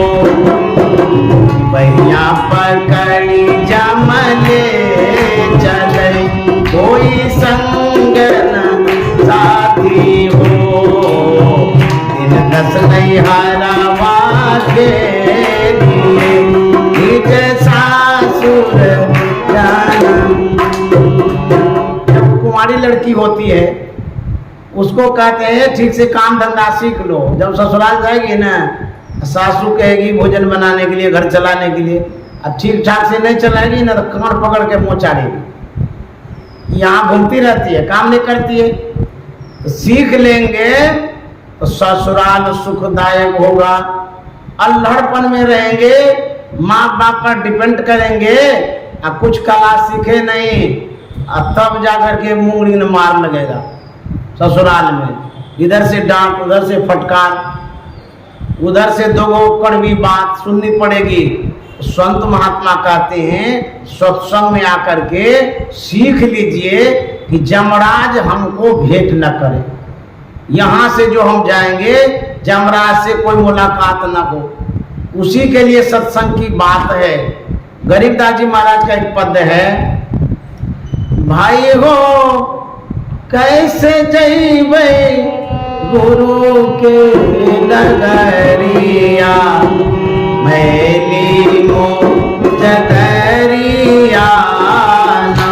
भैया पकड़ी जमले चले, कोई संग न साथी हो। दिन दस नहीं हरावा के लिए निज सासुर जाना। जब कुंवारी लड़की होती है उसको कहते हैं ठीक से काम धंधा सीख लो। जब ससुराल जाएगी ना, सासू कहेगी भोजन बनाने के लिए, घर चलाने के लिए, अब ठीक ठाक से नहीं चलाएगी ना तो कमर पकड़ के मुँह चाड़ेगी, यहाँ घूमती रहती है, काम नहीं करती है। तो सीख लेंगे तो ससुराल सुखदायक होगा। अल्हड़पन में रहेंगे, माँ बाप पर डिपेंड करेंगे, अब कुछ कला सीखे नहीं, अब तब जाकर के मुंगली में मार लगेगा ससुराल में। इधर से डांट, उधर से फटकार, उधर से दो कड़वी बात सुननी पड़ेगी। संत महात्मा कहते हैं सत्संग में आकर के सीख लीजिए कि जमराज हमको भेंट न करे। यहाँ से जो हम जाएंगे जमराज से कोई मुलाकात न हो, उसी के लिए सत्संग की बात है। गरीबदास जी महाराज का एक पद है, भाई हो कैसे जइबै गुरु के नगरिया, मैली मोह जगरिया ना।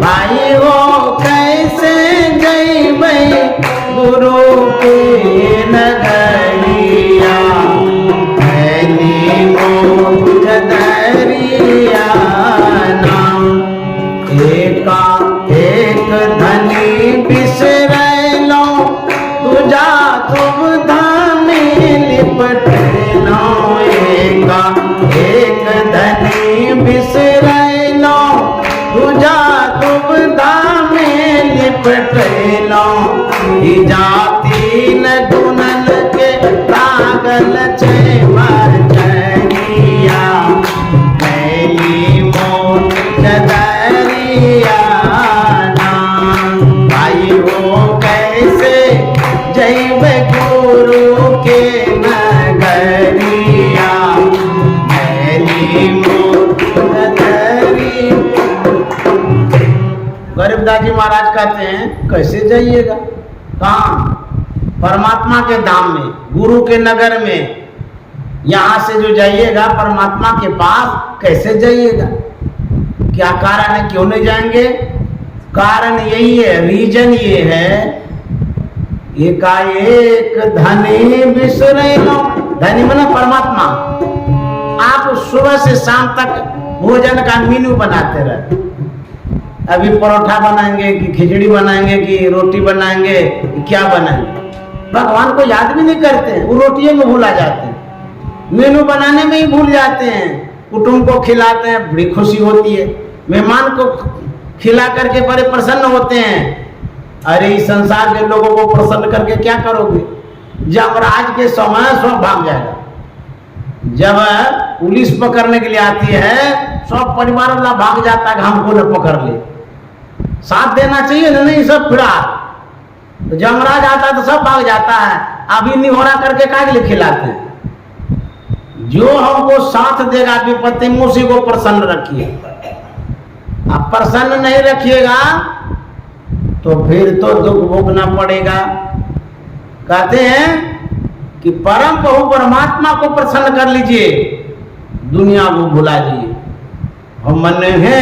भाई हो कैसे जइबै गुरु के नगरिया, मैली मोह जगरिया ना। एका एक धनी बिसरैलो, तुझा दुविधा में लिपटलो। एका एक धनी बिसरैलो, तुझा दुविधा में लिपटलो। जाति न गुणन के पागल छे मरचनिया, मैली मोह जगरिया ना। भाई हो कैसे जइबै गुरु के नगरिया, मैली मोह जगरिया। गरीबदास जी महाराज कहते हैं कैसे जाइएगा? कहाँ? परमात्मा के धाम में, गुरु के नगर में। यहाँ से जो जाइएगा परमात्मा के पास कैसे जाइएगा? क्या कारण है, क्यों नहीं जाएंगे? कारण यही है, रीजन ये है, एकाएक धनी बिसरैलो। धनी माने परमात्मा। आप सुबह से शाम तक भोजन का मेन्यू बनाते रहे, अभी परोठा बनाएंगे कि खिचड़ी बनाएंगे कि रोटी बनाएंगे कि क्या बनाएंगे, भगवान को याद भी नहीं करते हैं, वो रोटियों में भूला जाते हैं, मेनू बनाने में ही भूल जाते हैं। कुटुंब को खिलाते हैं, बड़ी खुशी होती है, मेहमान को खिला करके बड़े प्रसन्न होते हैं। अरे इस संसार के लोगों को प्रसन्न करके क्या करोगे? यमराज के समय सब भाग जाएगा। जब पुलिस पकड़ने के लिए आती है, सब परिवार वाला भाग जाता है, हमको न पकड़ ले। साथ देना चाहिए ना, नहीं सब फिरा। तो यमराज आता है तो सब भाग जाता है, अभी निहोरा करके काहे के लिए खिलाते हैं? जो हमको साथ देगा विपत्ति में, उसी को प्रसन्न रखिए। आप प्रसन्न नहीं रखिएगा तो फिर तो दुख भोगना पड़ेगा। कहते हैं कि परम प्रभु परमात्मा को प्रसन्न कर लीजिए, दुनिया को भुला दीजिए। मन है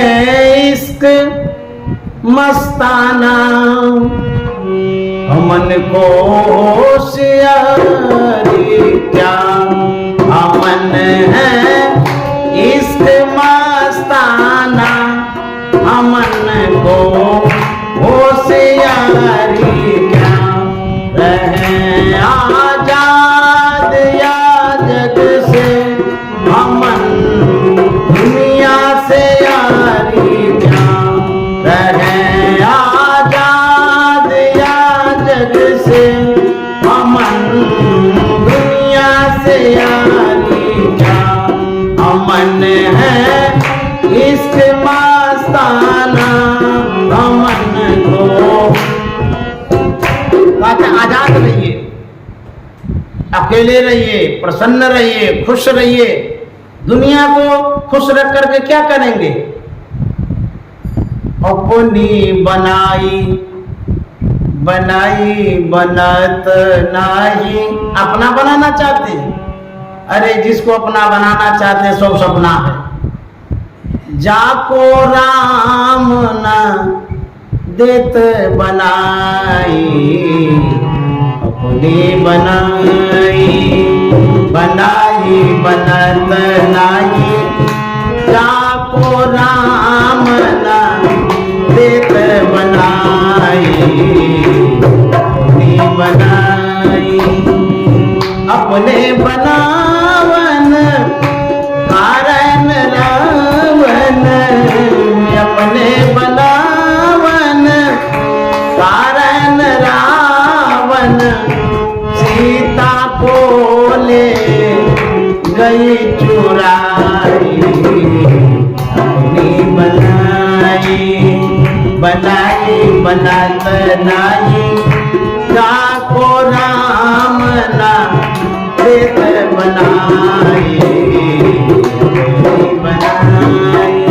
इश्क मस्ताना, मन को होशियारी क्या, मन है इश्क मस्ताना, मन को होशियारी क्या, रहे आजाद या जग से, अमन दुनिया से यारी क्या, रहे आजाद या जग से, अमन दुनिया से यारी क्या, अमन है इश्क मस्ताना, अमन को। आजाद रहिए, अकेले रहिए, प्रसन्न रहिए, खुश रहिए। दुनिया को खुश रख करके क्या करेंगे? अपनी बनाई बनाई बनत नहीं, अपना बनाना चाहते हैं। अरे जिसको अपना बनाना चाहते हैं सब सपना है। जाको राम न देत बनाई, अपनी बनाई बनाई बनत नाही, जाको राम न देत बनाई, अपनी बनाई। अपने बनावन कारण रावण, अपने बनावन कारण रावण, सीता को ले गई चुराई, अपनी बनाई बनाई बनत नाही, जाको राम ना देत बनाई, बनाई।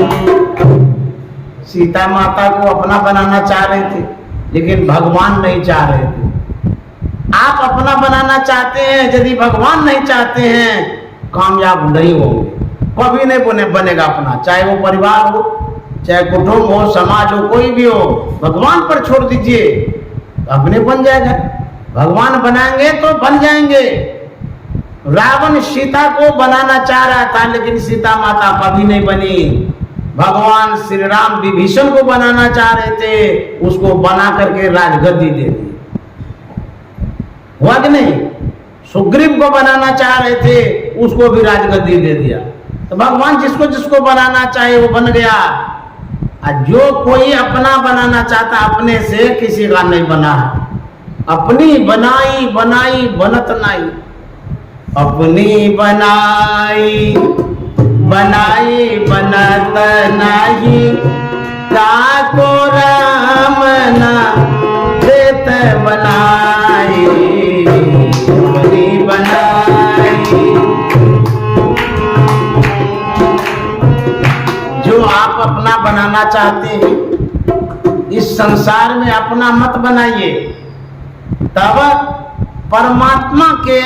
सीता माता को अपना बनाना चाह रहे थे, लेकिन भगवान नहीं चाह रहे थे। आप अपना बनाना चाहते हैं, यदि भगवान नहीं चाहते हैं, कामयाब नहीं होंगे, कभी नहीं बनेगा अपना। चाहे वो परिवार हो, चाहे कुटुंब हो, समाज हो, कोई भी हो, भगवान पर छोड़ दीजिए, अपने बन जाएगा। भगवान बनाएंगे तो बन जाएंगे। रावण सीता को बनाना चाह रहा था, लेकिन सीता माता कभी नहीं बनी। भगवान श्री राम विभीषण को बनाना चाह रहे थे, उसको बना करके राजगद्दी दे दी, हुआ कि नहीं? सुग्रीव को बनाना चाह रहे थे, उसको भी राजगद्दी दे दिया। तो भगवान जिसको जिसको बनाना चाहे वो बन गया। और जो कोई अपना बनाना चाहता, अपने से किसी का नहीं बना है। अपनी बनाई बनाई बनत नहीं, अपनी बनाई बनाई बनत नहीं, जाको राम ना देत बनाई, अपनी बनाई। जो आप अपना बनाना चाहते हैं, इस संसार में अपना मत बनाइए। तब परमात्मा के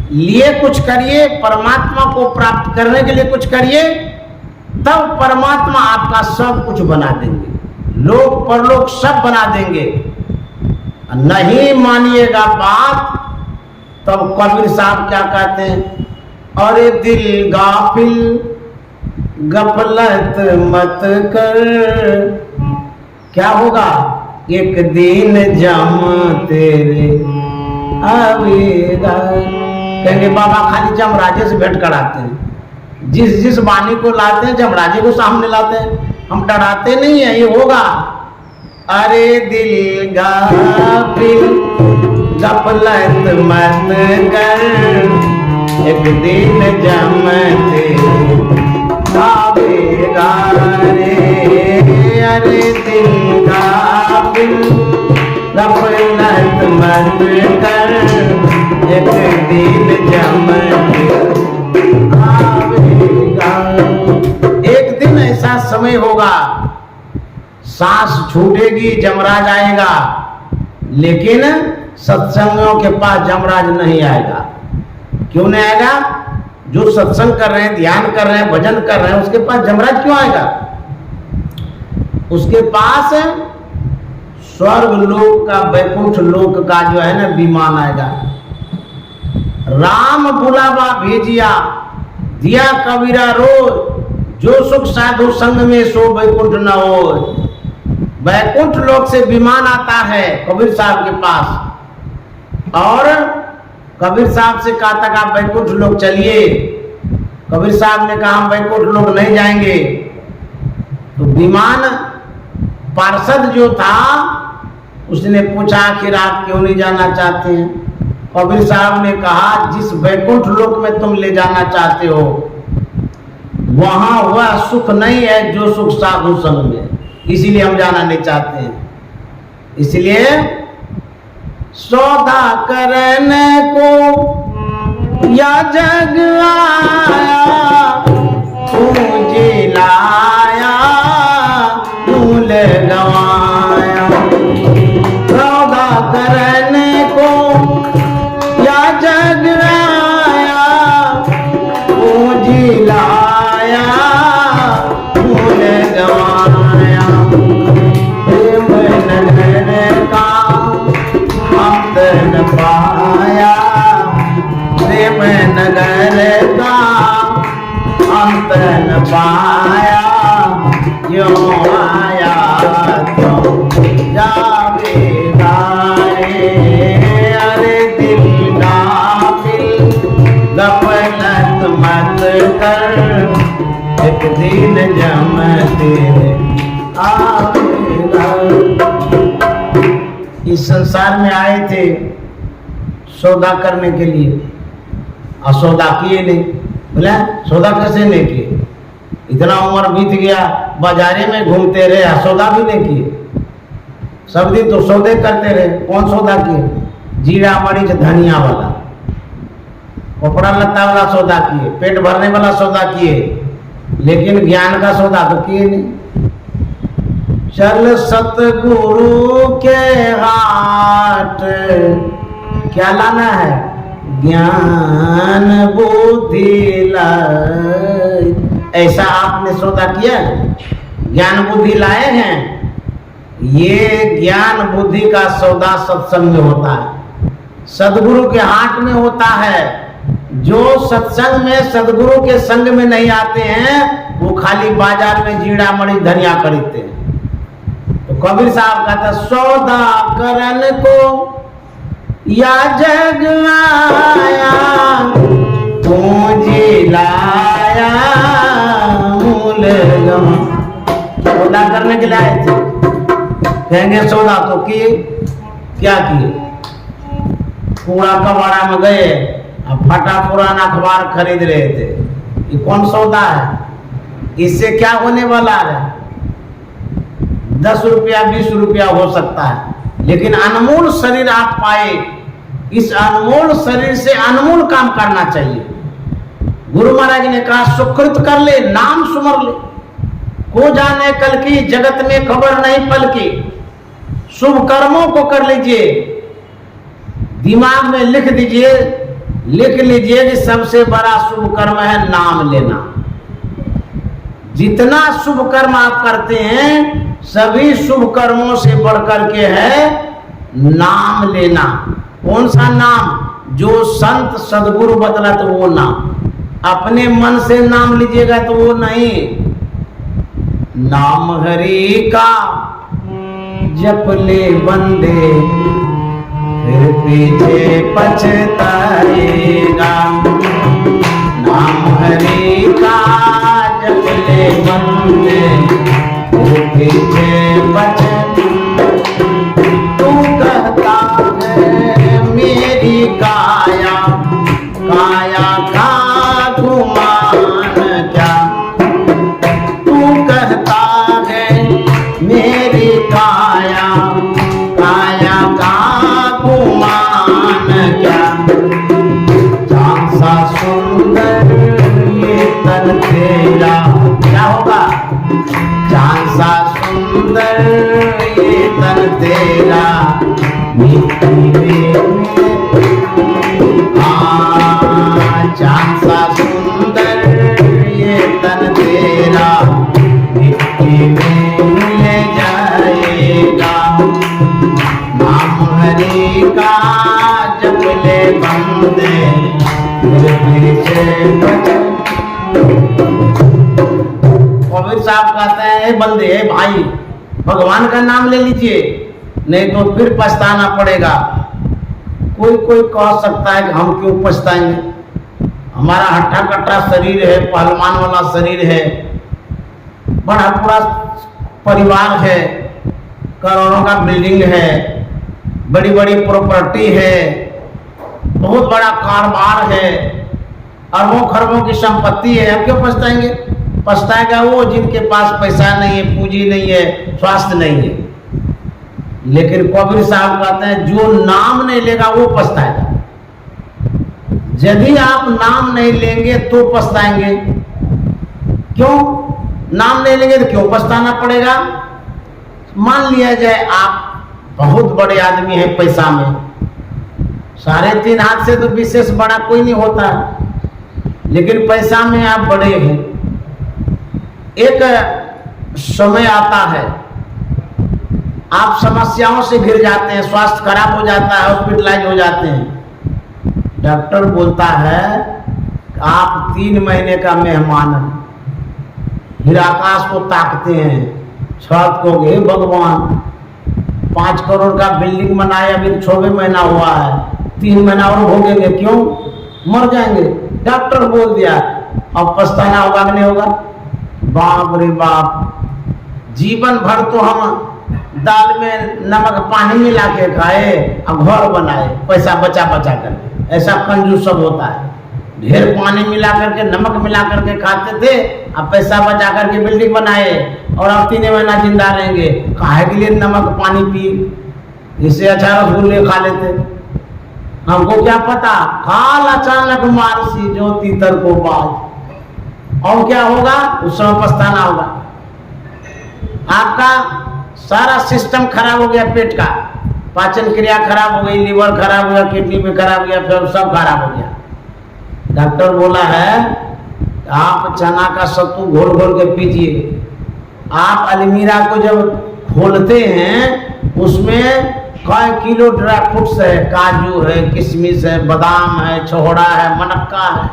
लिए कुछ करिए, परमात्मा को प्राप्त करने के लिए कुछ करिए, तब परमात्मा आपका सब कुछ बना देंगे, लोक परलोक सब बना देंगे। नहीं मानिएगा बात, तब कबीर साहब क्या कहते हैं? अरे दिल गाफिल गफलत मत कर, क्या होगा? एक दिन जम तेरे आवेगा। कहेंगे बाबा खाली जमराजे से भेंट कराते हैं, जिस जिस वाणी को लाते हैं जमराजे को सामने लाते हैं, हम डराते नहीं है, ये होगा। अरे दिल गाफिल गफलत मत कर, एक दिन जमते आवेगा रे। अरे दिल गाफिल गफलत मत कर, एक दिन जमते आवेगा। एक दिन ऐसा समय होगा, सांस छूटेगी, जमराज आएगा, लेकिन सत्संगियों के पास जमराज नहीं आएगा। क्यों नहीं आएगा? जो सत्संग कर रहे हैं, ध्यान कर रहे हैं, भजन कर रहे हैं, उसके पास जमराज क्यों आएगा? उसके पास स्वर्ग लोक का, वैकुंठ लोक का जो है ना विमान आएगा। राम बुलावा भेजिया, दिया कबीरा रोज, जो सुख साधु संग में सो वैकुंठ न हो। वैकुंठ लोक से विमान आता है कबीर साहब के पास, और कबीर साहब से कहा था आप वैकुंठ लोक चलिए। कबीर साहब ने कहा हम वैकुंठ लोक नहीं जाएंगे। तो विमान पार्षद जो था उसने पूछा आखिर आप क्यों नहीं जाना चाहते हैं? कबीर साहब ने कहा जिस वैकुंठ लोक में तुम ले जाना चाहते हो वहां वह सुख नहीं है जो सुख साधु संग में, इसीलिए हम जाना नहीं चाहते हैं। इसलिए सौदा करने को या जग आया, पूंजी लाया मूल गवाया। सौदा करने को या जग आया, पूंजी लाया मूल गवाया। प्रेम नगर का अंत न पाया, प्रेम नगर का अंत न पाया। क्यों आया क्यों जावेगा रे। अरे दिल गाफिल गफलत मत कर, एक दिन जमते आवेगा। इस संसार में आए थे सौदा करने के लिए, और सौदा किए नहीं। बोला सौदा कैसे नहीं किए? इतना उम्र बीत गया, बाजारे में घूमते रहे, सौदा भी नहीं किए। सब दिन तो सौदे करते रहे। कौन सौदा किए? जीरा मरीच धनिया वाला, कपड़ा लत्ता वाला सौदा किए, पेट भरने वाला सौदा किए, लेकिन ज्ञान का सौदा तो किए नहीं। चल सतगुरु के हाट, क्या लाना है? ज्ञान बुद्धि लाई। ऐसा आपने सौदा किया? ज्ञान बुद्धि लाए हैं? ये ज्ञान बुद्धि का सौदा सत्संग में होता है, सदगुरु के हाट में होता है। जो सत्संग में सदगुरु के संग में नहीं आते हैं वो खाली बाजार में जीरा मरीच धनिया खरीदते हैं। तो कबीर साहब कहता सौदा करन को या जग आया, पूंजी लाया मूल गवा। सौदा करने के लिए आए थे, कहेंगे सौदा तो किए, क्या किए? कूड़ा कबाड़ा में गए, अब फटा पुराना अखबार खरीद रहे थे। ये कौन सौदा है? इससे क्या होने वाला है? 10 रुपया 20 रुपया हो सकता है, लेकिन अनमोल शरीर आप पाए। इस अनमोल शरीर से अनमोल काम करना चाहिए। गुरु महाराज ने कहा सुकृत कर ले, नाम सुमर ले, को जाने कल की, जगत में खबर नहीं पल की। शुभ कर्मों को कर लीजिए, दिमाग में लिख दीजिए, लिख लीजिए कि सबसे बड़ा शुभ कर्म है नाम लेना। जितना शुभ कर्म आप करते हैं सभी शुभ कर्मों से बढ़कर के है नाम लेना। कौन सा नाम? जो संत सदगुरु बतला तो वो नाम। अपने मन से नाम लीजिएगा तो वो नहीं। नाम हरि का जप ले बंदे फिर पीछे पछताएगा। नाम हरि का जप ले बंदे, फिर पीछे तू कहता है मेरी काया, काया का गुमान क्या। तू कहता है मेरी काया, काया का गुमान क्या। चांद सा सुंदर ये तन तेरा, क्या होगा। चांद सा सुंदर ये तन तेरा, मिट्टी में चांद सा सुंदर ये तन तेरा, मिट्टी में मिल जाएगा। नाम हरि का जप ले बंदे, फिर पीछे कबीर साहब कहते हैं बंदे भाई भगवान का नाम ले लीजिए, नहीं तो फिर पछताना पड़ेगा। कोई कोई कह सकता है कि हम क्यों पछताएंगे, हमारा हट्टा कट्टा शरीर है, पहलवान वाला शरीर है, बड़ा पूरा परिवार है, करोड़ों का बिल्डिंग है, बड़ी बड़ी प्रॉपर्टी है, बहुत बड़ा कारोबार है, अरबों खरबों की संपत्ति है, हम क्यों पछताएंगे। पछताएगा वो जिनके पास पैसा नहीं है, पूंजी नहीं है, स्वास्थ्य नहीं है। लेकिन कबीर साहब कहते हैं जो नाम नहीं लेगा वो पछताएगा। यदि आप नाम नहीं लेंगे तो पछताएंगे। क्यों नाम नहीं लेंगे तो क्यों पछताना पड़ेगा। मान लिया जाए आप बहुत बड़े आदमी हैं पैसा में, 3.5 हाथ से तो विशेष बड़ा कोई नहीं होता, लेकिन पैसा में आप बड़े हैं। एक समय आता है आप समस्याओं से घिर जाते हैं, स्वास्थ्य खराब हो जाता है, हॉस्पिटलाइज हो जाते हैं। डॉक्टर बोलता है आप 3 महीने का मेहमान हैं। फिर आकाश को ताकते हैं, छत को, हे भगवान 5 करोड़ का बिल्डिंग बनाए, अभी 6वें महीना हुआ है, 3 महीना और भोगेंगे, क्यों मर जाएंगे। डॉक्टर बोल दिया, अब पछताना होगा कि नहीं होगा। बाप रे बाप, जीवन भर तो हम दाल में नमक पानी मिला के खाए और घर बनाए पैसा बचा बचा कर। ऐसा कंजूस सब होता है, ढेर पानी मिला करके नमक मिला करके खाते थे, अब पैसा बचा करके बिल्डिंग बनाए और अब 3 महीना जिंदा रहेंगे। काहे के लिए नमक पानी पी, इससे अच्छा रसगुल्ले खा लेते। हमको क्या पता, काल अचानक मारसी जो तीतर को बाज। और क्या होगा, उस समय पछताना होगा। आपका सारा सिस्टम खराब हो गया, पेट का पाचन क्रिया खराब हो गई, लीवर खराब हो गया, किडनी में खराब हो गया, फिर सब खराब हो गया। डॉक्टर बोला है आप चना का सत्तू घोल घोल के पीजिए। आप अलमीरा को जब खोलते हैं उसमें कई किलो ड्राई फ्रूट्स है, काजू है, किशमिश है, बादाम है, छोड़ा है, मनक्का है।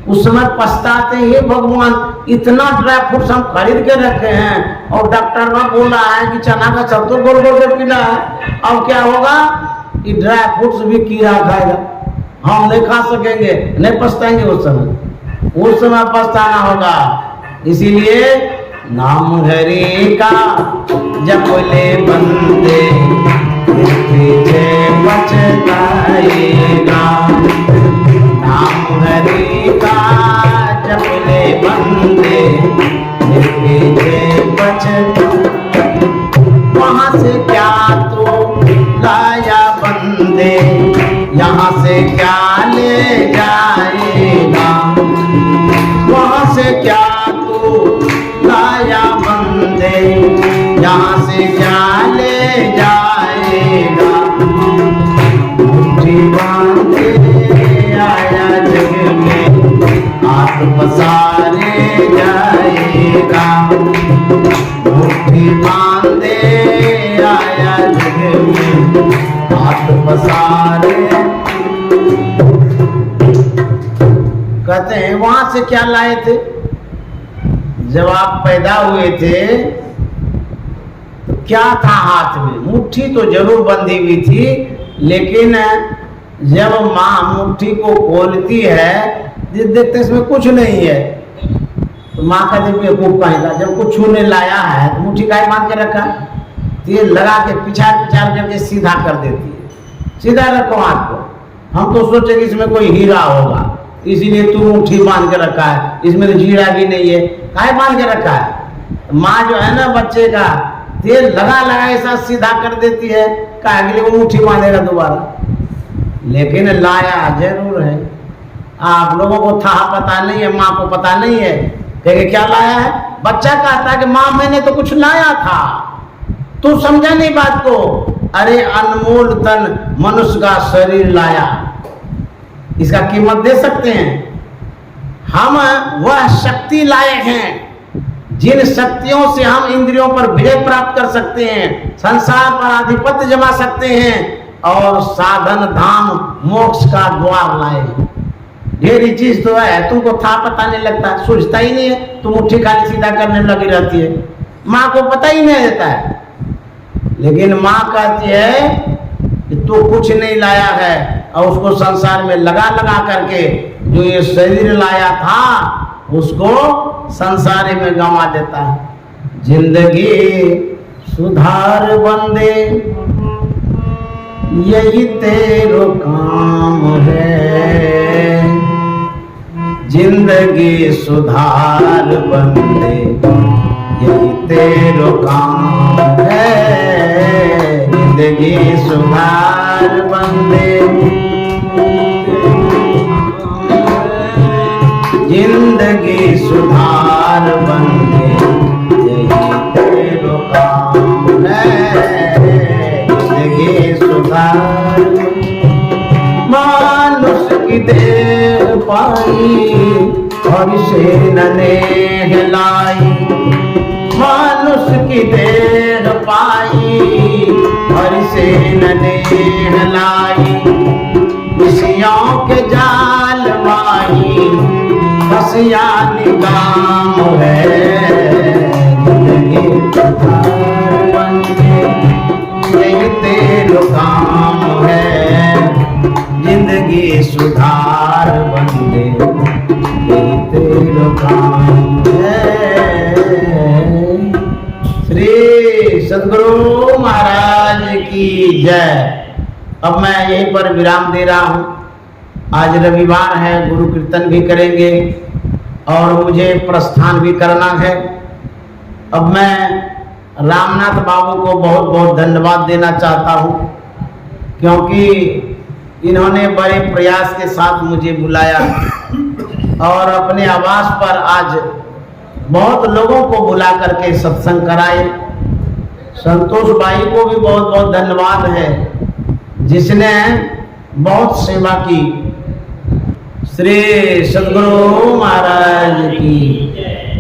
उस समय पछताते हैं भगवान इतना ड्राई फ्रूट्स हम खरीद के रखे हैं और डॉक्टर ने बोला है कि चना का सत्तू गोल गोल के पीना है। अब क्या होगा, ये ड्राई फ्रूट्स भी कीड़ा खाएगा, हम नहीं खा सकेंगे, नहीं पछताएंगे। उस समय पछताना होगा। इसीलिए नाम हरि का जप ले बंदे, पीछे पछताएगा। नाम हरि का जप ले बंदे, पीछे पछताएगा। वहाँ से क्या तो लाया बंदे, यहाँ से क्या ले जाएगा। वहाँ से क्या तो लाया बंदे, यहाँ से क्या ले जाएगा। मुट्ठी बांधे आया जग में, हाथ पसारे जाएगा। मुट्ठी बांधे आया जग में, हाथ पसारे। कहते हैं वहां से क्या लाए थे, जब आप पैदा हुए थे तो क्या था हाथ में। मुट्ठी तो जरूर बंधी हुई थी, लेकिन जब माँ मुट्ठी को खोलती है, जिस देखते इसमें कुछ नहीं है, तो माँ का जब बेवकूफ कहेगा, जब कुछ छूने लाया है तो मुट्ठी का बांध के रखा है, तो ये लगा के पिछाड़ करके सीधा कर देती है। सीधा रखो हाथ को, हम तो सोचे कि इसमें कोई हीरा होगा, इसीलिए तू मुट्ठी बांध के रखा है, इसमें तो जीरा भी नहीं है, काहे बांध के रखा है। माँ जो है ना बच्चे का तेल लगा ऐसा सीधा कर देती है, काहे के लिए वो मुट्ठी बांधेगा दोबारा। लेकिन लाया जरूर है। आप लोगों को था पता नहीं है, माँ को पता नहीं है, कहेंगे क्या लाया है। बच्चा कहता है कि माँ मैंने तो कुछ लाया था, तू समझा नहीं बात को। अरे अनमोल तन मनुष्य का शरीर लाया, इसका कीमत दे सकते हैं। हम वह शक्ति लाए हैं जिन शक्तियों से हम इंद्रियों पर विजय प्राप्त कर सकते हैं, संसार पर आधिपत्य जमा सकते हैं और साधन धाम मोक्ष का द्वार लाए। ढेरी चीज तो है, तुमको था पता नहीं लगता, सोचता ही नहीं है, तुम मुट्ठी खाली सीधा करने लगी रहती है, माँ को पता ही नहीं रहता है। लेकिन माँ कहती है कि तू कुछ नहीं लाया है, और उसको संसार में लगा करके जो ये शरीर लाया था उसको संसार में गंवा देता है। जिंदगी सुधार बंदे यही तेरो काम है, जिंदगी सुधार बंदे यही तेरो काम है, जिंदगी सुधार बंदे जिंदगी सुधार बंदे यही तेरो काम है, जिंदगी सुधार। मानुष की देह पाई और से नेह लाई, मानुष की देह पाई और से नेह लाई, खुशियों के जाल माई बसिया निगाम है, जिंदगी सुधार बंदे यही तेरो काम है, जिंदगी सुधार बंदे यही तेरो काम है। श्री सद्गुरु महाराज की जय। अब मैं यहीं पर विराम दे रहा हूँ। आज रविवार है, गुरु कीर्तन भी करेंगे और मुझे प्रस्थान भी करना है। अब मैं रामनाथ बाबू को बहुत बहुत धन्यवाद देना चाहता हूँ, क्योंकि इन्होंने बड़े प्रयास के साथ मुझे बुलाया और अपने आवास पर आज बहुत लोगों को बुला करके सत्संग कराए। संतोष भाई को भी बहुत बहुत धन्यवाद है, जिसने बहुत सेवा की। श्री सद्गुरु महाराज की